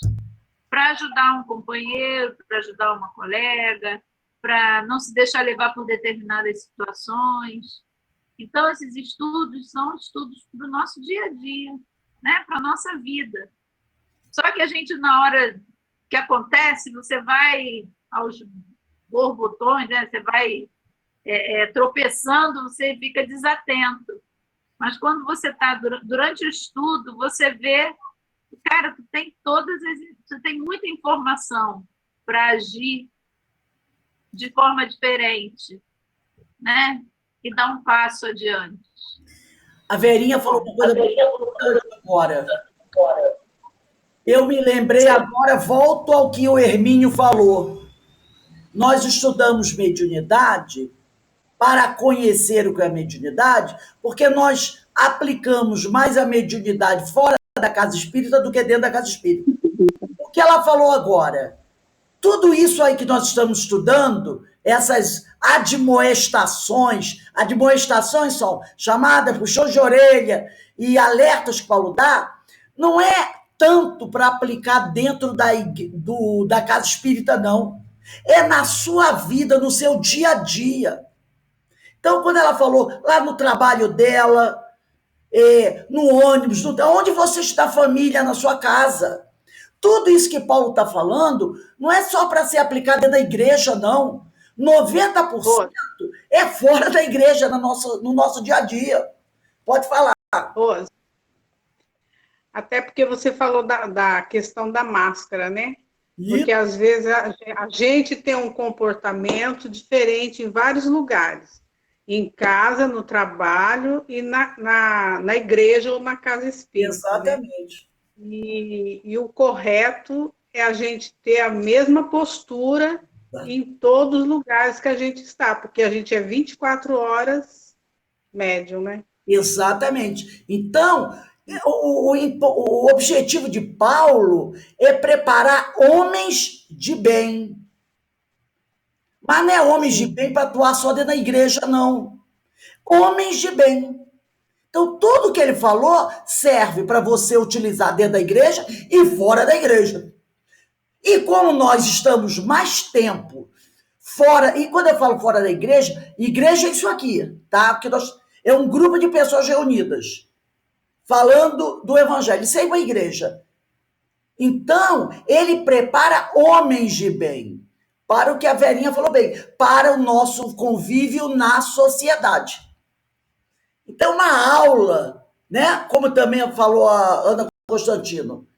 para ajudar um companheiro, para ajudar uma colega, para não se deixar levar por determinadas situações. Então, esses estudos são estudos para o nosso dia a dia, né? Para a nossa vida. Só que a gente, na hora que acontece, você vai aos borbotões, né? Você vai tropeçando, você fica desatento. Mas quando você está durante o estudo, você vê, cara, você tem muita informação para agir de forma diferente, né? E dar um passo adiante. A Verinha falou uma coisa importante agora. Eu me lembrei agora, volto ao que o Hermínio falou. Nós estudamos mediunidade para conhecer o que é mediunidade, porque nós aplicamos mais a mediunidade fora da casa espírita do que dentro da casa espírita. O que ela falou agora? Tudo isso aí que nós estamos estudando, essas admoestações são chamadas, puxões de orelha e alertas que Paulo dá, não é tanto para aplicar dentro da casa espírita, não. É na sua vida, no seu dia a dia. Então, quando ela falou lá no trabalho dela, no ônibus, onde você está, família, na sua casa, Tudo isso que Paulo está falando não é só para ser aplicado dentro da igreja, não. 90% é fora da igreja, no nosso dia a dia. Pode falar. Rose, até porque você falou da questão da máscara, né? Porque às vezes a gente tem um comportamento diferente em vários lugares. Em casa, no trabalho e na igreja ou na casa espírita. Exatamente. Né? E o correto é a gente ter a mesma postura em todos os lugares que a gente está, porque a gente é 24 horas médium, né? Exatamente. Então, o objetivo de Paulo é preparar homens de bem. Mas não é homens de bem para atuar só dentro da igreja, não. Homens de bem. Então, tudo que ele falou serve para você utilizar dentro da igreja e fora da igreja. E como nós estamos mais tempo fora, e quando eu falo fora da igreja é isso aqui, tá? Porque é um grupo de pessoas reunidas, falando do evangelho. Isso aí é uma igreja. Então, ele prepara homens de bem, para o que a Verinha falou bem, para o nosso convívio na sociedade. Então, na aula, né, como também falou a Ana Constantino,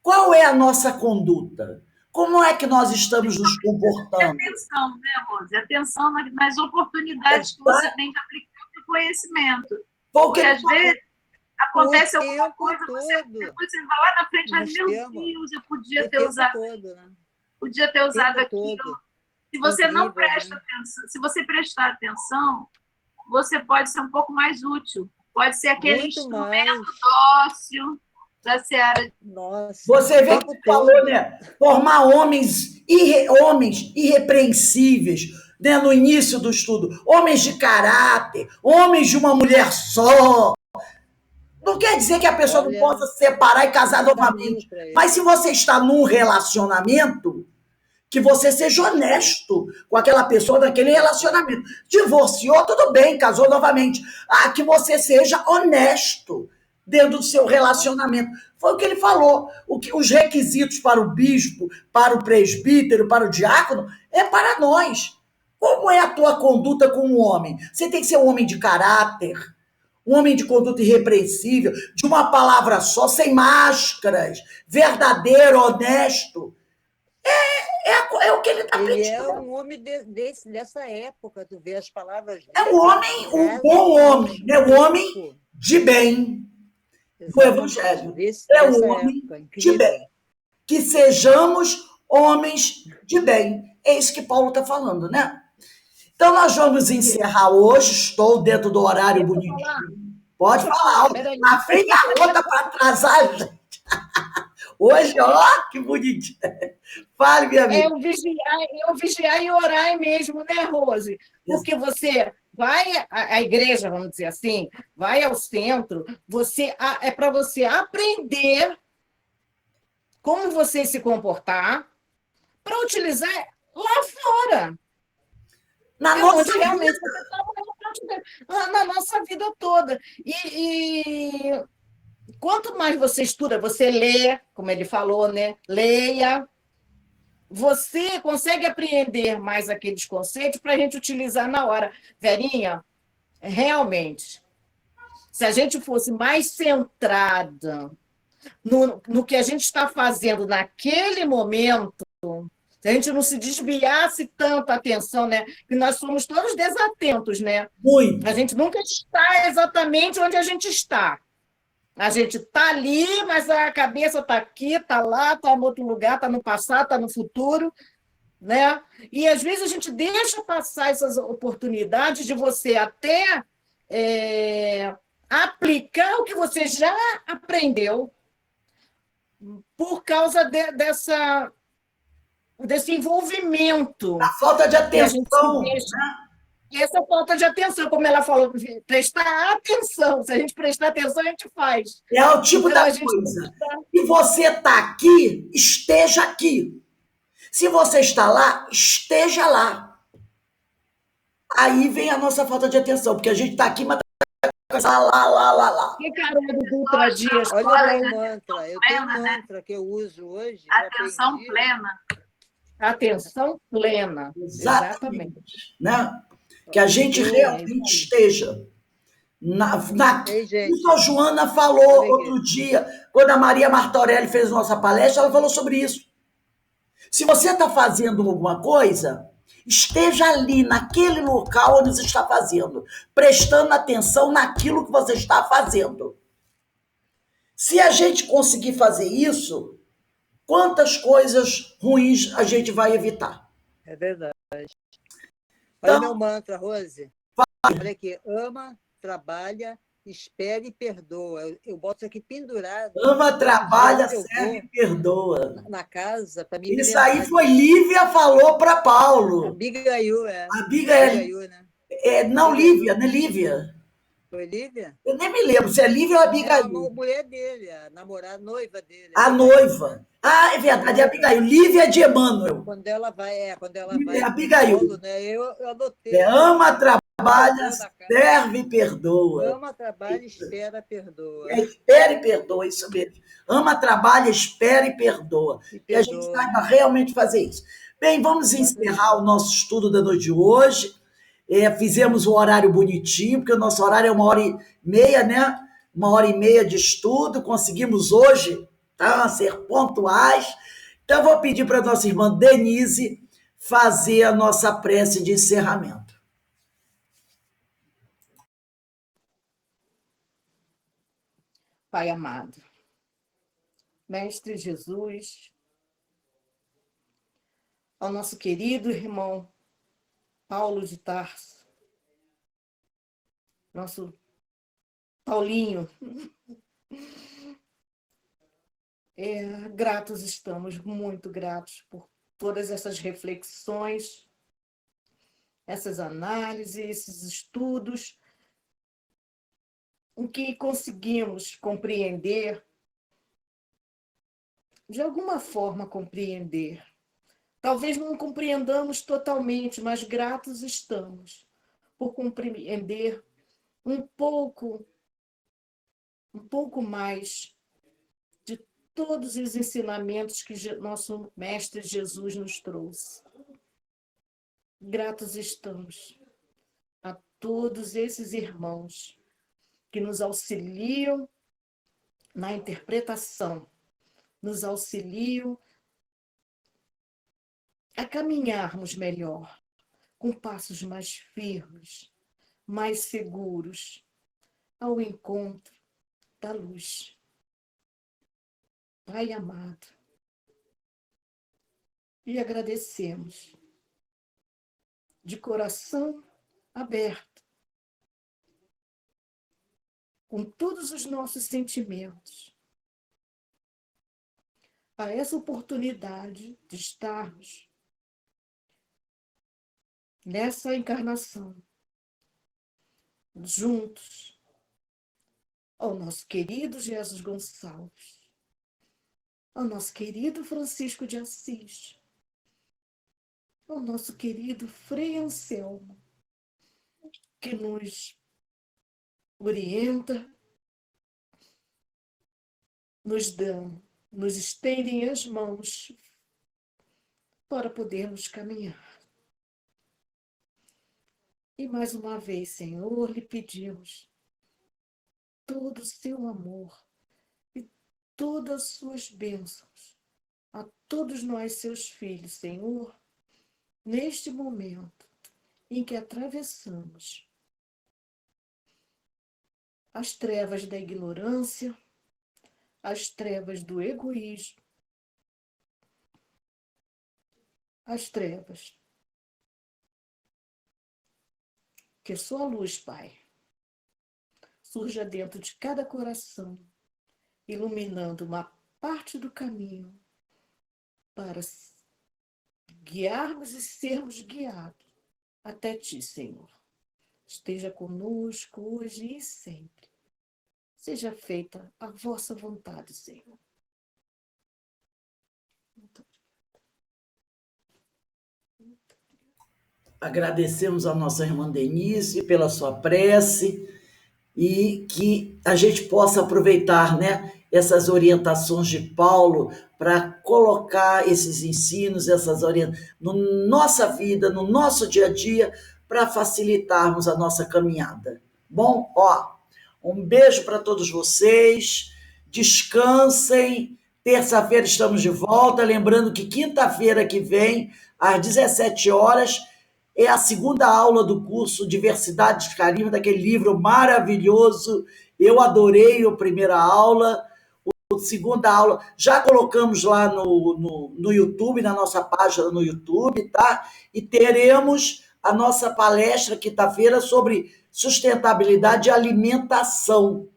qual é a nossa conduta? Como é que nós estamos nos comportando? Atenção, né, Rose? Atenção nas oportunidades que você tem de aplicar o conhecimento. Porque às vezes acontece alguma coisa, depois você vai lá na frente, mas meu Deus, eu podia ter usado podia ter usado aquilo. Se você não presta atenção, se você prestar atenção, você pode ser um pouco mais útil. Pode ser aquele Muito instrumento mais. dócil da seara. Nossa, você vê que falou, né? Formar homens irrepreensíveis, né? No início do estudo. Homens de caráter, homens de uma mulher só. Não quer dizer que a pessoa não possa se separar e casar novamente. Mas se você está num relacionamento, que você seja honesto com aquela pessoa naquele relacionamento. Divorciou, tudo bem, casou novamente. Que você seja honesto dentro do seu relacionamento. Foi o que ele falou. Os requisitos para o bispo, para o presbítero, para o diácono, é para nós. Como é a tua conduta com o homem? Você tem que ser um homem de caráter, um homem de conduta irrepreensível, de uma palavra só, sem máscaras, verdadeiro, honesto. É o que ele está pedindo. Ele é um homem dessa época, tu vê as palavras dele. É um homem, um bom homem, né? Um homem de bem do Evangelho. É um homem de bem. Que sejamos homens de bem. É isso que Paulo está falando, né? Então, nós vamos encerrar hoje. Estou dentro do horário bonitinho. Pode falar. Na frente da outra para atrasar a gente. Hoje, ó, que bonitinho. Fale, minha amiga. Eu vigiar e orar mesmo, né, Rose? Porque você vai à igreja, vamos dizer assim, vai ao centro, é para você aprender como você se comportar para utilizar lá fora. Na nossa vida. Realmente na nossa vida toda. E quanto mais você estuda, você lê, como ele falou, né? Leia. Você consegue apreender mais aqueles conceitos para a gente utilizar na hora. Verinha, realmente, se a gente fosse mais centrada no que a gente está fazendo naquele momento, se a gente não se desviasse tanto a atenção, né? Que nós somos todos desatentos, né? Muito. A gente nunca está exatamente onde a gente está. A gente está ali, mas a cabeça está aqui, está lá, está em outro lugar, está no passado, está no futuro, né? E, às vezes, a gente deixa passar essas oportunidades de você até aplicar o que você já aprendeu por causa desse envolvimento. A falta de atenção. E essa falta de atenção, como ela falou, prestar atenção. Se a gente prestar atenção, a gente faz. É o tipo da coisa. Se você está aqui, esteja aqui. Se você está lá, esteja lá. Aí vem a nossa falta de atenção, porque a gente está aqui, mas está com a lá. Que Haroldo Dutra Dias Olha fala? o meu mantra. Eu tenho um mantra que eu uso hoje. Que eu Atenção aprendi. plena. Atenção plena. Exatamente. Né? Que a gente Eu- realmente esteja Ei, gente, Isso a Joana falou olha aqui. outro dia, quando a Maria Martorelli fez nossa palestra, ela falou sobre isso. Se você está fazendo alguma coisa, esteja ali, naquele local onde você está fazendo, prestando atenção naquilo que você está fazendo. Se a gente conseguir fazer isso, quantas coisas ruins a gente vai evitar? É verdade. Olha Então, meu mantra, Rose. Olha aqui. Ama, trabalha, espere e perdoa. Eu boto isso aqui pendurado. ama, trabalha, Onde eu serve e vou, perdoa. na casa, para me Isso lembrar aí foi disso. Lívia falou para Paulo. Abigail, é. Abigail, né? não, Abigail. Lívia, não é Lívia? Foi Lívia? Eu nem me lembro se é Lívia ou É a Abigail. mulher dele, a namorada, noiva dele. A Abigail, noiva. né? Ah, é verdade, é Abigail. Lívia é de Emmanuel. Quando ela vai É com o Abigail. Paulo, né? Eu adotei. Ama, trabalha, Protetor da casa. serve e perdoa. Ama, trabalha, espera, perdoa. Espera e perdoa, isso mesmo. Ama, trabalha, espera e perdoa. E Que a gente perdoa. saiba realmente fazer isso. Bem, vamos encerrar o nosso estudo da noite de hoje. Fizemos um horário bonitinho, porque o nosso horário é 1h30, né? 1h30 de estudo. Conseguimos hoje, tá? Ser pontuais. Então, eu vou pedir para a nossa irmã Denise fazer a nossa prece de encerramento. Pai amado, Mestre Jesus, ao nosso querido irmão Paulo de Tarso, nosso Paulinho, gratos estamos, muito gratos por todas essas reflexões, essas análises, esses estudos, em que conseguimos compreender, de alguma forma compreender. Talvez não compreendamos totalmente, mas gratos estamos por compreender um pouco mais de todos os ensinamentos que nosso Mestre Jesus nos trouxe. Gratos estamos a todos esses irmãos que nos auxiliam na interpretação, nos auxiliam a caminharmos melhor, com passos mais firmes, mais seguros, ao encontro da luz. Pai amado, e agradecemos de coração aberto, com todos os nossos sentimentos, a essa oportunidade de estarmos nessa encarnação, juntos, ao nosso querido Jesus Gonçalves, ao nosso querido Francisco de Assis, ao nosso querido Frei Anselmo, que nos orienta, nos estendem as mãos para podermos caminhar. E mais uma vez, Senhor, lhe pedimos todo o seu amor e todas as suas bênçãos a todos nós, seus filhos, Senhor, neste momento em que atravessamos as trevas da ignorância, as trevas do egoísmo, as trevas. Que sua luz, Pai, surja dentro de cada coração, iluminando uma parte do caminho para guiarmos e sermos guiados até Ti, Senhor. Esteja conosco hoje e sempre. Seja feita a vossa vontade, Senhor. Muito Agradecemos a nossa irmã Denise pela sua prece, e que a gente possa aproveitar, né, essas orientações de Paulo para colocar esses ensinos, essas orientações na nossa vida, no nosso dia a dia, para facilitarmos a nossa caminhada. Bom, ó, um beijo para todos vocês, descansem, terça-feira estamos de volta, lembrando que quinta-feira que vem, às 17 horas, é a segunda aula do curso Diversidade de Carisma, daquele livro maravilhoso. Eu adorei a primeira aula, a segunda aula, já colocamos lá no YouTube, na nossa página no YouTube, tá? E teremos a nossa palestra quinta-feira sobre sustentabilidade e alimentação,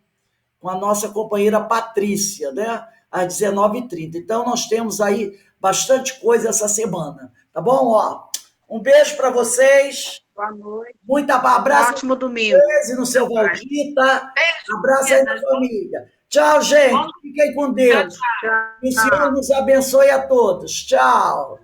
com a nossa companheira Patrícia, né? Às 19h30. Então, nós temos aí bastante coisa essa semana, tá bom? Ó, um beijo para vocês. Boa noite. Muito abraço. Ótimo domingo. E no seu Valdita. Abraço aí na família. Tchau, gente. Fiquem com Deus. Tchau. Que o Senhor nos abençoe a todos. Tchau.